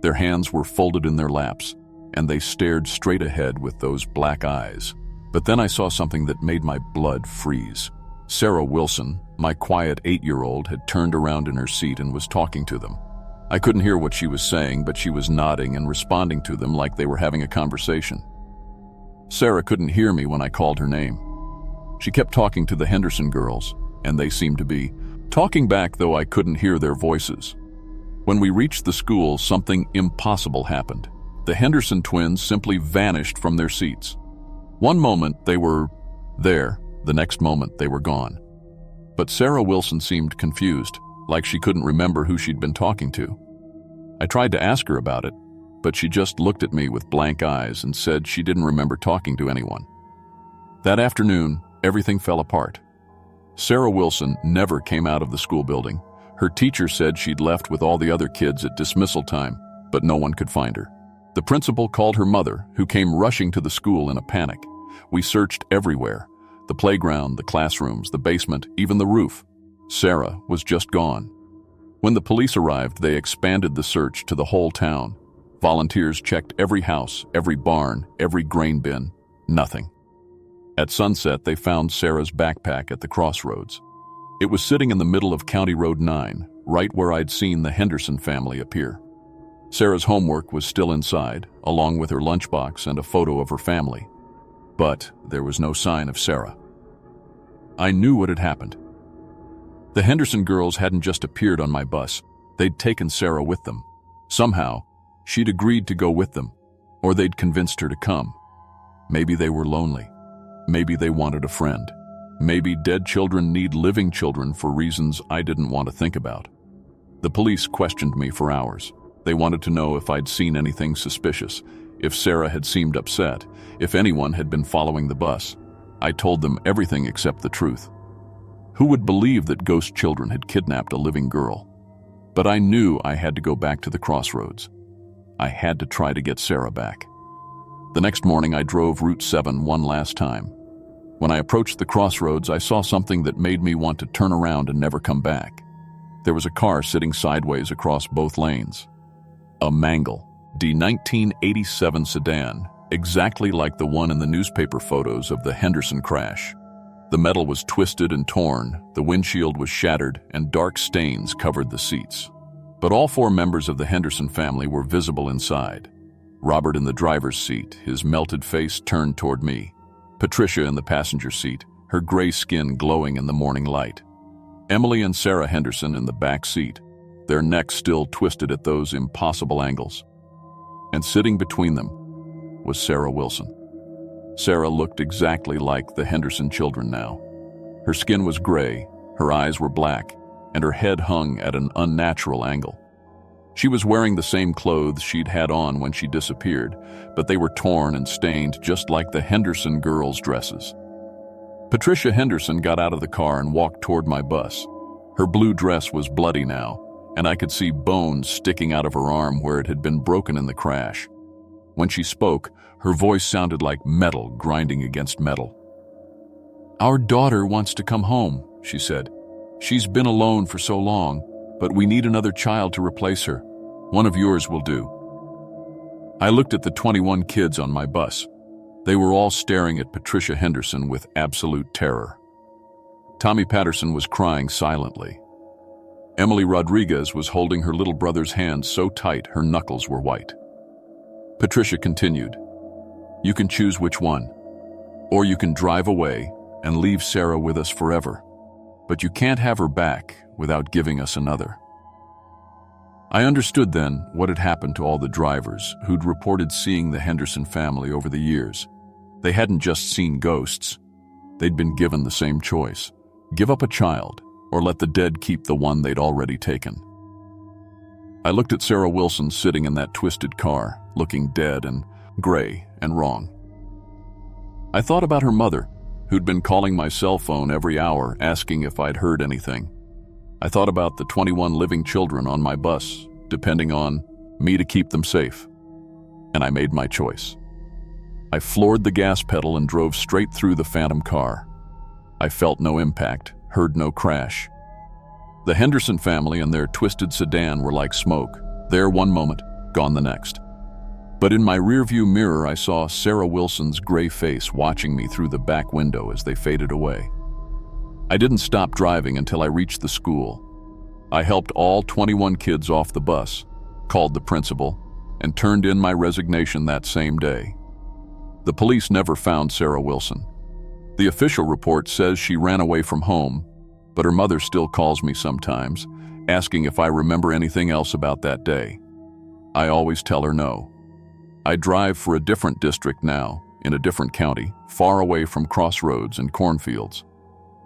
Their hands were folded in their laps, and they stared straight ahead with those black eyes. But then I saw something that made my blood freeze. Sarah Wilson, my quiet 8-year-old, had turned around in her seat and was talking to them. I couldn't hear what she was saying, but she was nodding and responding to them like they were having a conversation. Sarah couldn't hear me when I called her name. She kept talking to the Henderson girls, and they seemed to be talking back, though I couldn't hear their voices. When we reached the school, something impossible happened. The Henderson twins simply vanished from their seats. One moment they were there, the next moment they were gone. But Sarah Wilson seemed confused, like she couldn't remember who she'd been talking to. I tried to ask her about it, but she just looked at me with blank eyes and said she didn't remember talking to anyone. That afternoon, everything fell apart. Sarah Wilson never came out of the school building. Her teacher said she'd left with all the other kids at dismissal time, but no one could find her. The principal called her mother, who came rushing to the school in a panic. We searched everywhere: the playground, the classrooms, the basement, even the roof. Sarah was just gone. When the police arrived, they expanded the search to the whole town. Volunteers checked every house, every barn, every grain bin. Nothing. At sunset, they found Sarah's backpack at the crossroads. It was sitting in the middle of County Road 9, right where I'd seen the Henderson family appear. Sarah's homework was still inside, along with her lunchbox and a photo of her family. But there was no sign of Sarah. I knew what had happened. The Henderson girls hadn't just appeared on my bus. They'd taken Sarah with them. Somehow, she'd agreed to go with them, or they'd convinced her to come. Maybe they were lonely. Maybe they wanted a friend. Maybe dead children need living children for reasons I didn't want to think about. The police questioned me for hours. They wanted to know if I'd seen anything suspicious, if Sarah had seemed upset, if anyone had been following the bus. I told them everything except the truth. Who would believe that ghost children had kidnapped a living girl? But I knew I had to go back to the crossroads. I had to try to get Sarah back. The next morning, I drove Route 7 one last time. When I approached the crossroads, I saw something that made me want to turn around and never come back. There was a car sitting sideways across both lanes. A Mangle D 1987 sedan, exactly like the one in the newspaper photos of the Henderson crash. The metal was twisted and torn, the windshield was shattered, and dark stains covered the seats. But all four members of the Henderson family were visible inside. Robert in the driver's seat, his melted face turned toward me. Patricia in the passenger seat, her gray skin glowing in the morning light. Emily and Sarah Henderson in the back seat, their necks still twisted at those impossible angles. And sitting between them was Sarah Wilson. Sarah looked exactly like the Henderson children now. Her skin was gray, her eyes were black, and her head hung at an unnatural angle. She was wearing the same clothes she'd had on when she disappeared, but they were torn and stained just like the Henderson girls' dresses. Patricia Henderson got out of the car and walked toward my bus. Her blue dress was bloody now, and I could see bones sticking out of her arm where it had been broken in the crash. When she spoke, her voice sounded like metal grinding against metal. "Our daughter wants to come home," she said. "She's been alone for so long, but we need another child to replace her. One of yours will do." I looked at the 21 kids on my bus. They were all staring at Patricia Henderson with absolute terror. Tommy Patterson was crying silently. Emily Rodriguez was holding her little brother's hand so tight her knuckles were white. Patricia continued, "You can choose which one. Or you can drive away and leave Sarah with us forever. But you can't have her back without giving us another." I understood then what had happened to all the drivers who'd reported seeing the Henderson family over the years. They hadn't just seen ghosts. They'd been given the same choice: give up a child or let the dead keep the one they'd already taken. I looked at Sarah Wilson sitting in that twisted car, looking dead and gray and wrong. I thought about her mother, who'd been calling my cell phone every hour asking if I'd heard anything. I thought about the 21 living children on my bus, depending on me to keep them safe. And I made my choice. I floored the gas pedal and drove straight through the phantom car. I felt no impact, heard no crash. The Henderson family and their twisted sedan were like smoke, there one moment, gone the next. But in my rearview mirror, I saw Sarah Wilson's gray face watching me through the back window as they faded away. I didn't stop driving until I reached the school. I helped all 21 kids off the bus, called the principal, and turned in my resignation that same day. The police never found Sarah Wilson. The official report says she ran away from home, but her mother still calls me sometimes, asking if I remember anything else about that day. I always tell her no. I drive for a different district now, in a different county, far away from crossroads and cornfields.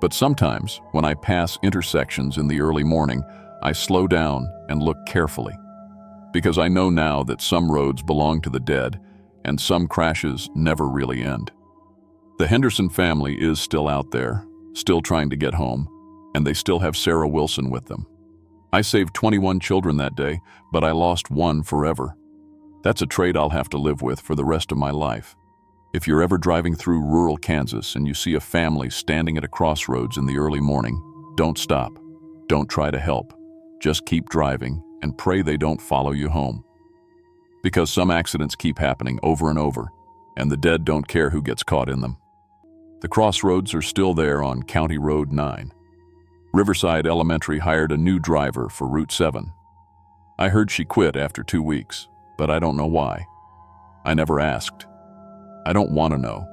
But sometimes, when I pass intersections in the early morning, I slow down and look carefully. Because I know now that some roads belong to the dead, and some crashes never really end. The Henderson family is still out there, still trying to get home, and they still have Sarah Wilson with them. I saved 21 children that day, but I lost one forever. That's a trait I'll have to live with for the rest of my life. If you're ever driving through rural Kansas and you see a family standing at a crossroads in the early morning, don't stop. Don't try to help. Just keep driving and pray they don't follow you home. Because some accidents keep happening over and over, and the dead don't care who gets caught in them. The crossroads are still there on County Road 9. Riverside Elementary hired a new driver for Route 7. I heard she quit after 2 weeks, but I don't know why. I never asked. I don't want to know.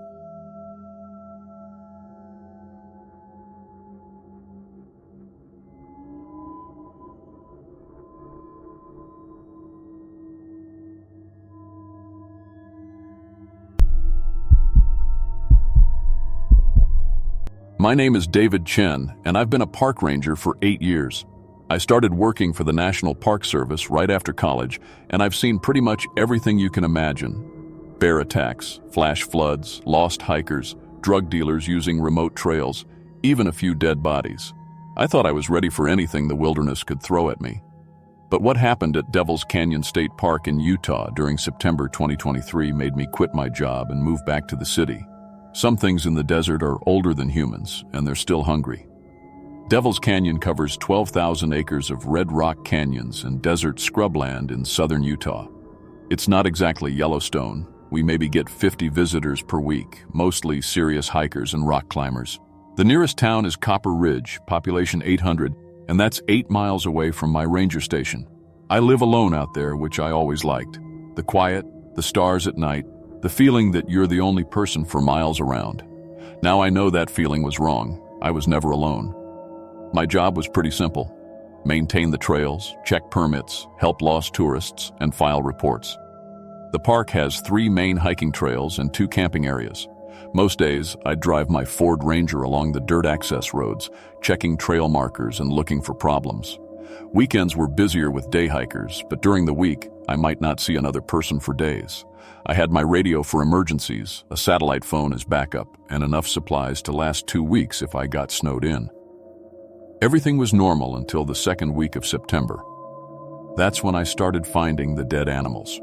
My name is David Chen, and I've been a park ranger for 8 years. I started working for the National Park Service right after college, and I've seen pretty much everything you can imagine. Bear attacks, flash floods, lost hikers, drug dealers using remote trails, even a few dead bodies. I thought I was ready for anything the wilderness could throw at me. But what happened at Devil's Canyon State Park in Utah during September 2023 made me quit my job and move back to the city. Some things in the desert are older than humans, and they're still hungry. Devil's Canyon covers 12,000 acres of red rock canyons and desert scrubland in southern Utah. It's not exactly Yellowstone. We maybe get 50 visitors per week, mostly serious hikers and rock climbers. The nearest town is Copper Ridge, population 800, and that's 8 miles away from my ranger station. I live alone out there, which I always liked. The quiet, the stars at night, the feeling that you're the only person for miles around. Now I know that feeling was wrong. I was never alone. My job was pretty simple. Maintain the trails, check permits, help lost tourists, and file reports. The park has 3 main hiking trails and 2 camping areas. Most days, I'd drive my Ford Ranger along the dirt access roads, checking trail markers and looking for problems. Weekends were busier with day hikers, but during the week, I might not see another person for days. I had my radio for emergencies, a satellite phone as backup, and enough supplies to last 2 weeks if I got snowed in. Everything was normal until the second week of September. That's when I started finding the dead animals.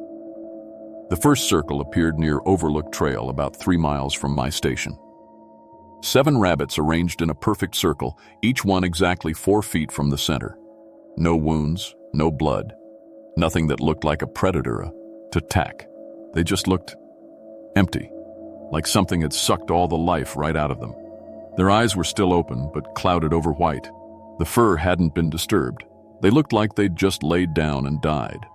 The first circle appeared near Overlook Trail, about 3 miles from my station. 7 rabbits arranged in a perfect circle, each one exactly 4 feet from the center. No wounds, no blood, nothing that looked like a predator to attack. They just looked empty, like something had sucked all the life right out of them. Their eyes were still open, but clouded over white. The fur hadn't been disturbed. They looked like they'd just laid down and died.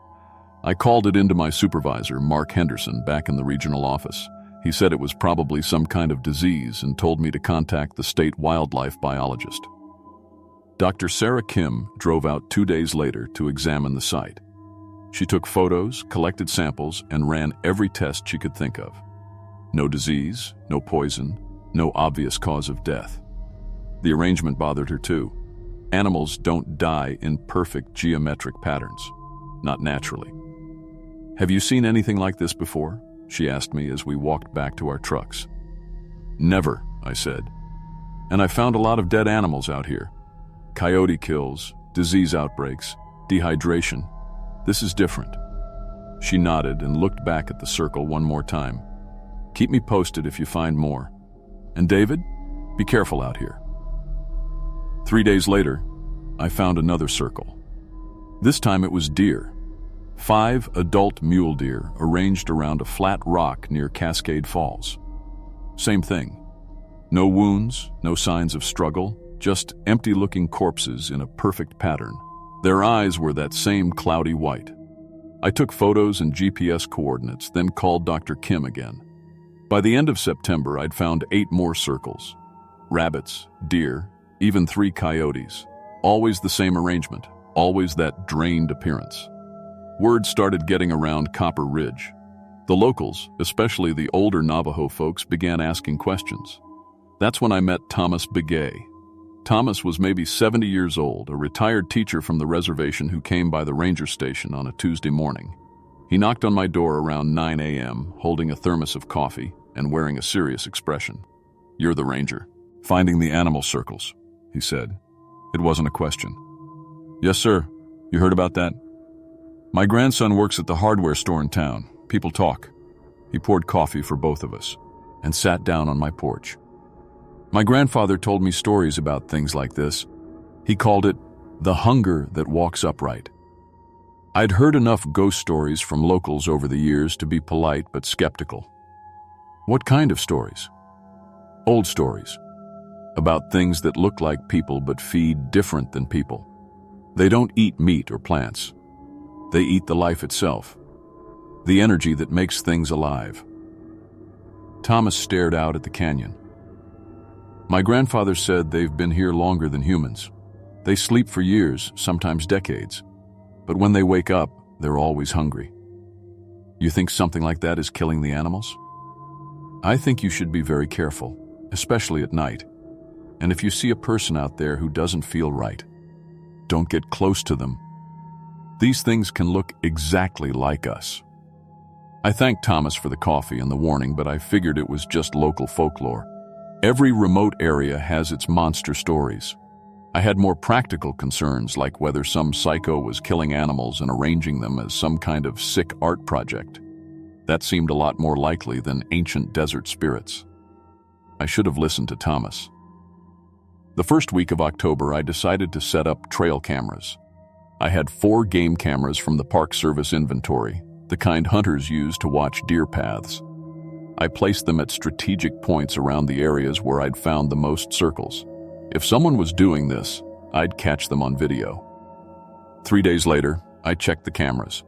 I called it into my supervisor, Mark Henderson, back in the regional office. He said it was probably some kind of disease and told me to contact the state wildlife biologist. Dr. Sarah Kim drove out 2 days later to examine the site. She took photos, collected samples, and ran every test she could think of. No disease, no poison, no obvious cause of death. The arrangement bothered her too. Animals don't die in perfect geometric patterns, not naturally. "Have you seen anything like this before?" she asked me as we walked back to our trucks. "Never," I said. "And I found a lot of dead animals out here. Coyote kills, disease outbreaks, dehydration. This is different." She nodded and looked back at the circle one more time. "Keep me posted if you find more. And David, be careful out here." 3 days later, I found another circle. This time it was deer. 5 adult mule deer arranged around a flat rock near Cascade Falls. Same thing. No wounds, no signs of struggle, just empty-looking corpses in a perfect pattern. Their eyes were that same cloudy white. I took photos and GPS coordinates, then called Dr. Kim again. By the end of September, I'd found 8 more circles. Rabbits, deer, even 3 coyotes. Always the same arrangement, always that drained appearance. Word started getting around Copper Ridge. The locals, especially the older Navajo folks, began asking questions. That's when I met Thomas Begay. Thomas was maybe 70 years old, a retired teacher from the reservation who came by the ranger station on a Tuesday morning. He knocked on my door around 9 a.m., holding a thermos of coffee and wearing a serious expression. "You're the ranger?" Finding the animal circles, he said. It wasn't a question. Yes, sir. You heard about that? My grandson works at the hardware store in town. People talk. He poured coffee for both of us and sat down on my porch. My grandfather told me stories about things like this. He called it the hunger that walks upright. I'd heard enough ghost stories from locals over the years to be polite but skeptical. What kind of stories? Old stories. About things that look like people but feed different than people. They don't eat meat or plants. They eat the life itself. The energy that makes things alive. Thomas stared out at the canyon. My grandfather said they've been here longer than humans. They sleep for years, sometimes decades. But when they wake up, they're always hungry. You think something like that is killing the animals? I think you should be very careful, especially at night. And if you see a person out there who doesn't feel right, don't get close to them. These things can look exactly like us. I thanked Thomas for the coffee and the warning, but I figured it was just local folklore. Every remote area has its monster stories. I had more practical concerns, like whether some psycho was killing animals and arranging them as some kind of sick art project. That seemed a lot more likely than ancient desert spirits. I should have listened to Thomas. The first week of October, I decided to set up trail cameras. I had 4 game cameras from the Park Service inventory, the kind hunters use to watch deer paths. I placed them at strategic points around the areas where I'd found the most circles. If someone was doing this, I'd catch them on video. 3 days later, I checked the cameras.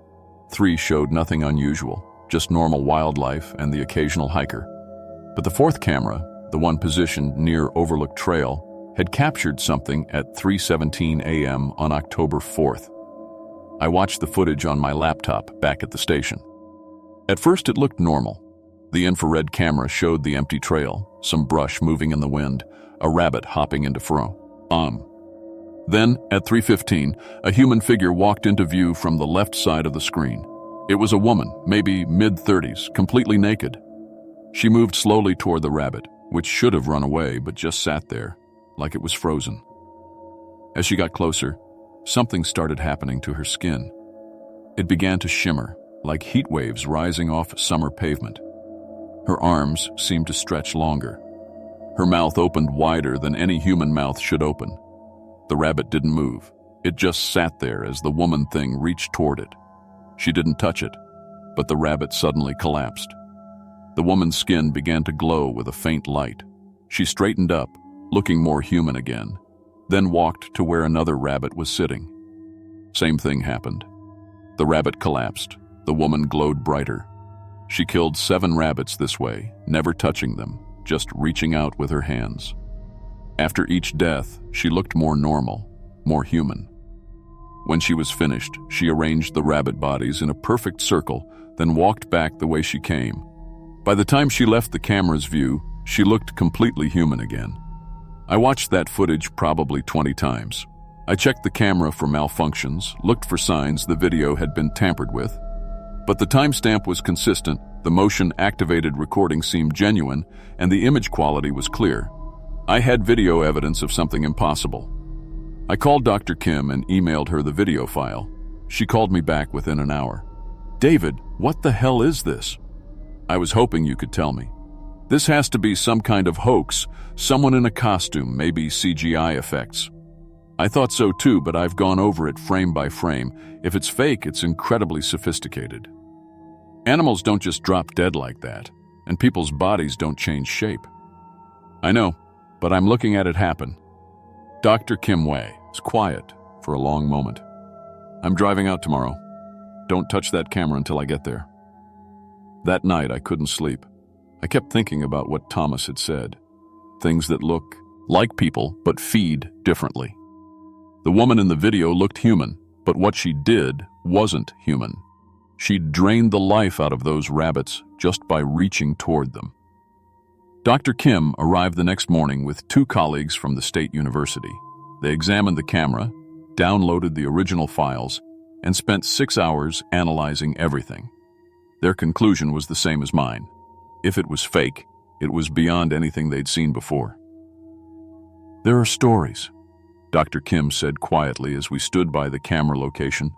3 showed nothing unusual, just normal wildlife and the occasional hiker. But the 4th camera, the one positioned near Overlook Trail, had captured something at 3:17 a.m. on October 4th. I watched the footage on my laptop back at the station. At first it looked normal. The infrared camera showed the empty trail, some brush moving in the wind, a rabbit hopping into furrow. Then, at 3:15, a human figure walked into view from the left side of the screen. It was a woman, maybe mid-30s, completely naked. She moved slowly toward the rabbit, which should have run away but just sat there, like it was frozen. As she got closer, something started happening to her skin. It began to shimmer, like heat waves rising off summer pavement. Her arms seemed to stretch longer. Her mouth opened wider than any human mouth should open. The rabbit didn't move. It just sat there as the woman thing reached toward it. She didn't touch it, but the rabbit suddenly collapsed. The woman's skin began to glow with a faint light. She straightened up, looking more human again, then walked to where another rabbit was sitting. Same thing happened. The rabbit collapsed. The woman glowed brighter. She killed 7 rabbits this way, never touching them, just reaching out with her hands. After each death, she looked more normal, more human. When she was finished, she arranged the rabbit bodies in a perfect circle, then walked back the way she came. By the time she left the camera's view, she looked completely human again. I watched that footage probably 20 times. I checked the camera for malfunctions, looked for signs the video had been tampered with. But the timestamp was consistent, the motion-activated recording seemed genuine, and the image quality was clear. I had video evidence of something impossible. I called Dr. Kim and emailed her the video file. She called me back within an hour. "David, what the hell is this?" "I was hoping you could tell me. This has to be some kind of hoax, someone in a costume, maybe CGI effects." "I thought so too, but I've gone over it frame by frame. If it's fake, it's incredibly sophisticated. Animals don't just drop dead like that, and people's bodies don't change shape." "I know, but I'm looking at it happen." Dr. Kim Wei was quiet for a long moment. "I'm driving out tomorrow. Don't touch that camera until I get there." That night, I couldn't sleep. I kept thinking about what Thomas had said. Things that look like people, but feed differently. The woman in the video looked human, but what she did wasn't human. She drained the life out of those rabbits just by reaching toward them. Dr. Kim arrived the next morning with 2 colleagues from the state university. They examined the camera, downloaded the original files, and spent 6 hours analyzing everything. Their conclusion was the same as mine. If it was fake, it was beyond anything they'd seen before. There are stories, Dr. Kim said quietly as we stood by the camera location.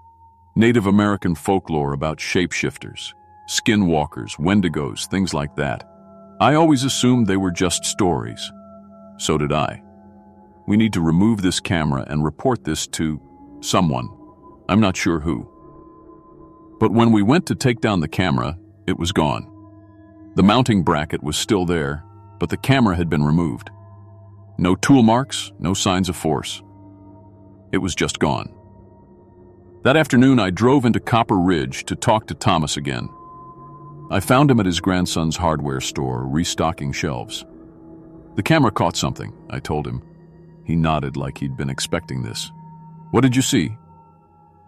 Native American folklore about shapeshifters, skinwalkers, wendigos, things like that. I always assumed they were just stories. So did I. We need to remove this camera and report this to someone. I'm not sure who. But when we went to take down the camera, it was gone. The mounting bracket was still there, but the camera had been removed. No tool marks, no signs of force. It was just gone. That afternoon, I drove into Copper Ridge to talk to Thomas again. I found him at his grandson's hardware store, restocking shelves. The camera caught something, I told him. He nodded like he'd been expecting this. What did you see?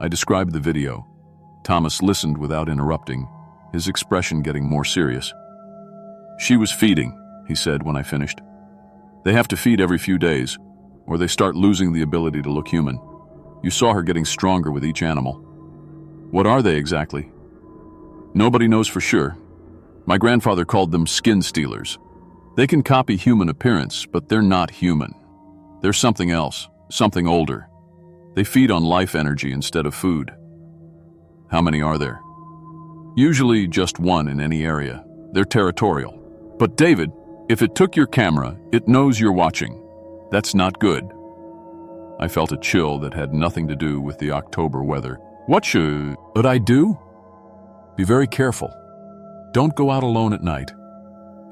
I described the video. Thomas listened without interrupting, his expression getting more serious. She was feeding, he said when I finished. They have to feed every few days, or they start losing the ability to look human. You saw her getting stronger with each animal. What are they exactly? Nobody knows for sure. My grandfather called them skin stealers. They can copy human appearance, but they're not human. They're something else, something older. They feed on life energy instead of food. How many are there? Usually just one in any area. They're territorial. But David, if it took your camera, it knows you're watching. That's not good. I felt a chill that had nothing to do with the October weather. What should I do? Be very careful. Don't go out alone at night.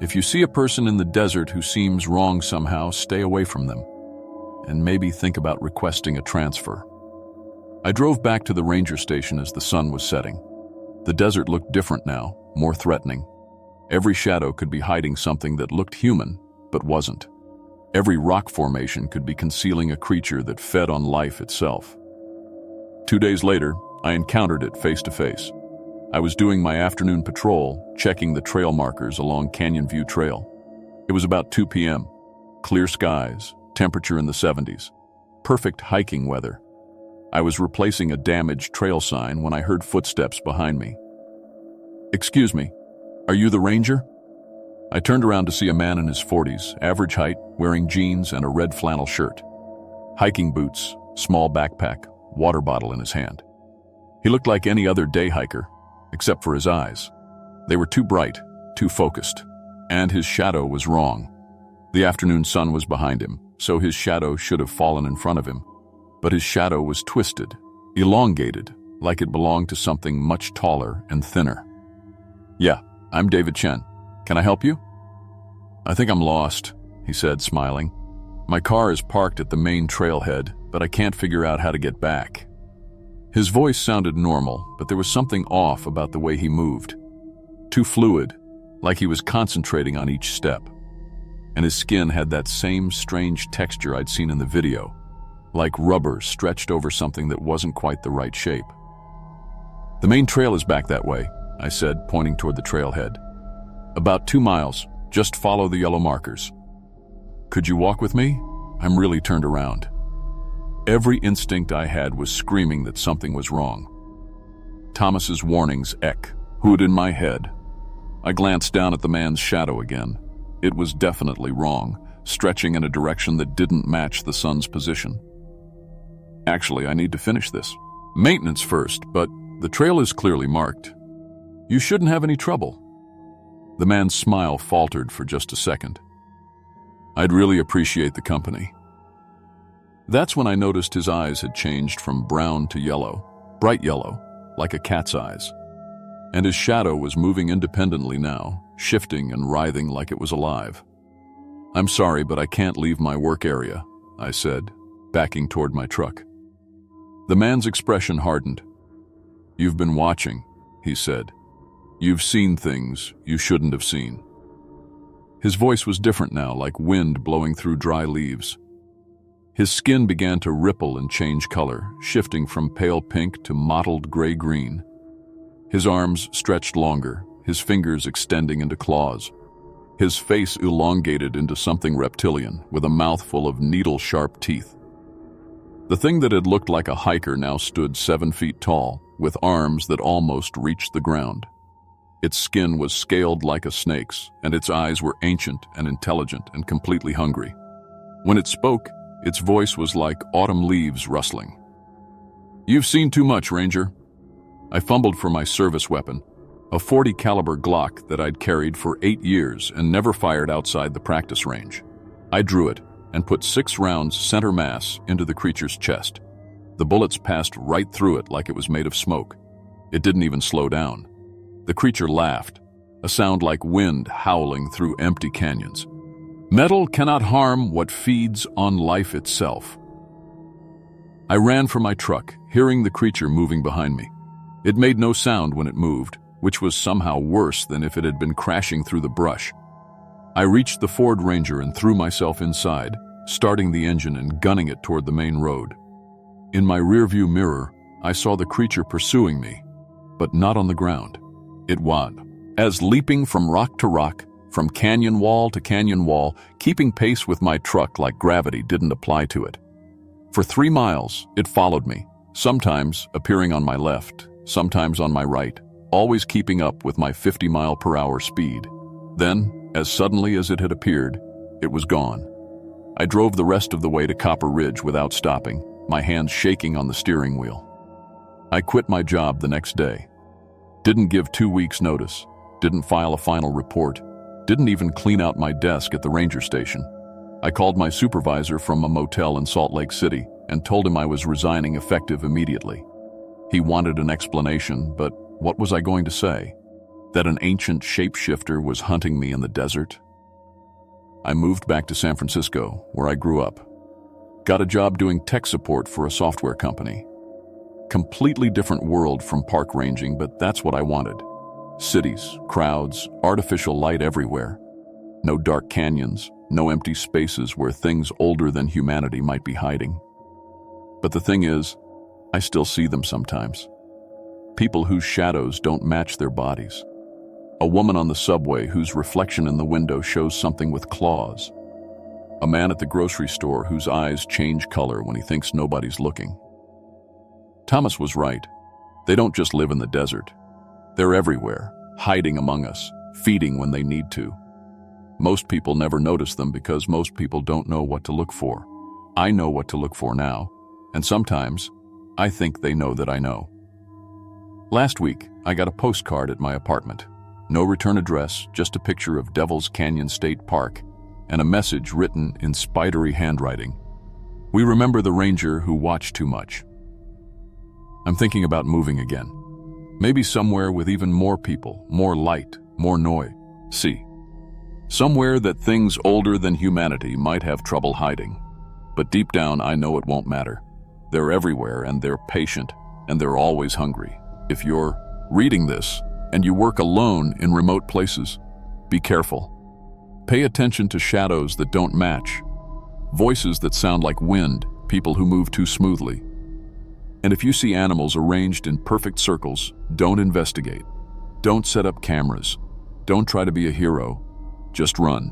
If you see a person in the desert who seems wrong somehow, stay away from them. And maybe think about requesting a transfer. I drove back to the ranger station as the sun was setting. The desert looked different now, more threatening. Every shadow could be hiding something that looked human, but wasn't. Every rock formation could be concealing a creature that fed on life itself. 2 days later, I encountered it face to face. I was doing my afternoon patrol, checking the trail markers along Canyon View Trail. It was about 2 p.m. Clear skies, temperature in the 70s. Perfect hiking weather. I was replacing a damaged trail sign when I heard footsteps behind me. Excuse me, are you the ranger? I turned around to see a man in his 40s, average height, wearing jeans and a red flannel shirt. Hiking boots, small backpack, water bottle in his hand. He looked like any other day hiker, except for his eyes. They were too bright, too focused, and his shadow was wrong. The afternoon sun was behind him, so his shadow should have fallen in front of him. But his shadow was twisted, elongated, like it belonged to something much taller and thinner. Yeah, I'm David Chen. Can I help you? I think I'm lost, he said, smiling. My car is parked at the main trailhead, but I can't figure out how to get back. His voice sounded normal, but there was something off about the way he moved. Too fluid, like he was concentrating on each step. And his skin had that same strange texture I'd seen in the video, like rubber stretched over something that wasn't quite the right shape. The main trail is back that way, I said, pointing toward the trailhead. About 2 miles, just follow the yellow markers. Could you walk with me? I'm really turned around. Every instinct I had was screaming that something was wrong. Thomas's warnings echoed in my head. I glanced down at the man's shadow again. It was definitely wrong, stretching in a direction that didn't match the sun's position. Actually, I need to finish this. Maintenance first, but the trail is clearly marked. You shouldn't have any trouble. The man's smile faltered for just a second. I'd really appreciate the company. That's when I noticed his eyes had changed from brown to yellow, bright yellow, like a cat's eyes. And his shadow was moving independently now, shifting and writhing like it was alive. I'm sorry, but I can't leave my work area, I said, backing toward my truck. The man's expression hardened. You've been watching, he said. You've seen things you shouldn't have seen. His voice was different now, like wind blowing through dry leaves. His skin began to ripple and change color, shifting from pale pink to mottled gray-green. His arms stretched longer, his fingers extending into claws. His face elongated into something reptilian, with a mouth full of needle-sharp teeth. The thing that had looked like a hiker now stood 7 feet tall, with arms that almost reached the ground. Its skin was scaled like a snake's, and its eyes were ancient and intelligent and completely hungry. When it spoke, its voice was like autumn leaves rustling. "You've seen too much, Ranger." I fumbled for my service weapon, a .40 caliber Glock that I'd carried for 8 years and never fired outside the practice range. I drew it and put 6 rounds center mass into the creature's chest. The bullets passed right through it like it was made of smoke. It didn't even slow down. The creature laughed, a sound like wind howling through empty canyons. Metal cannot harm what feeds on life itself. I ran for my truck, hearing the creature moving behind me. It made no sound when it moved, which was somehow worse than if it had been crashing through the brush. I reached the Ford Ranger and threw myself inside, starting the engine and gunning it toward the main road. In my rearview mirror, I saw the creature pursuing me, but not on the ground. It was, as leaping from rock to rock, from canyon wall to canyon wall, keeping pace with my truck like gravity didn't apply to it. For 3 miles, it followed me, sometimes appearing on my left, sometimes on my right, always keeping up with my 50-mile-per-hour speed. Then, as suddenly as it had appeared, it was gone. I drove the rest of the way to Copper Ridge without stopping, my hands shaking on the steering wheel. I quit my job the next day. Didn't give 2 weeks' notice, didn't file a final report, didn't even clean out my desk at the ranger station. I called my supervisor from a motel in Salt Lake City and told him I was resigning effective immediately. He wanted an explanation, but what was I going to say? That an ancient shapeshifter was hunting me in the desert? I moved back to San Francisco, where I grew up. Got a job doing tech support for a software company. Completely different world from park ranging, but that's what I wanted. Cities, crowds, artificial light everywhere. No dark canyons, no empty spaces where things older than humanity might be hiding. But the thing is, I still see them sometimes. People whose shadows don't match their bodies. A woman on the subway whose reflection in the window shows something with claws. A man at the grocery store whose eyes change color when he thinks nobody's looking. Thomas was right. They don't just live in the desert. They're everywhere, hiding among us, feeding when they need to. Most people never notice them because most people don't know what to look for. I know what to look for now, and sometimes I think they know that I know. Last week, I got a postcard at my apartment. No return address, just a picture of Devil's Canyon State Park and a message written in spidery handwriting. "We remember the ranger who watched too much." I'm thinking about moving again. Maybe somewhere with even more people, more light, more noise. Somewhere that things older than humanity might have trouble hiding. But deep down, I know it won't matter. They're everywhere, and they're patient, and they're always hungry. If you're reading this, and you work alone in remote places, be careful. Pay attention to shadows that don't match, voices that sound like wind, people who move too smoothly. And if you see animals arranged in perfect circles, don't investigate. Don't set up cameras. Don't try to be a hero. Just run.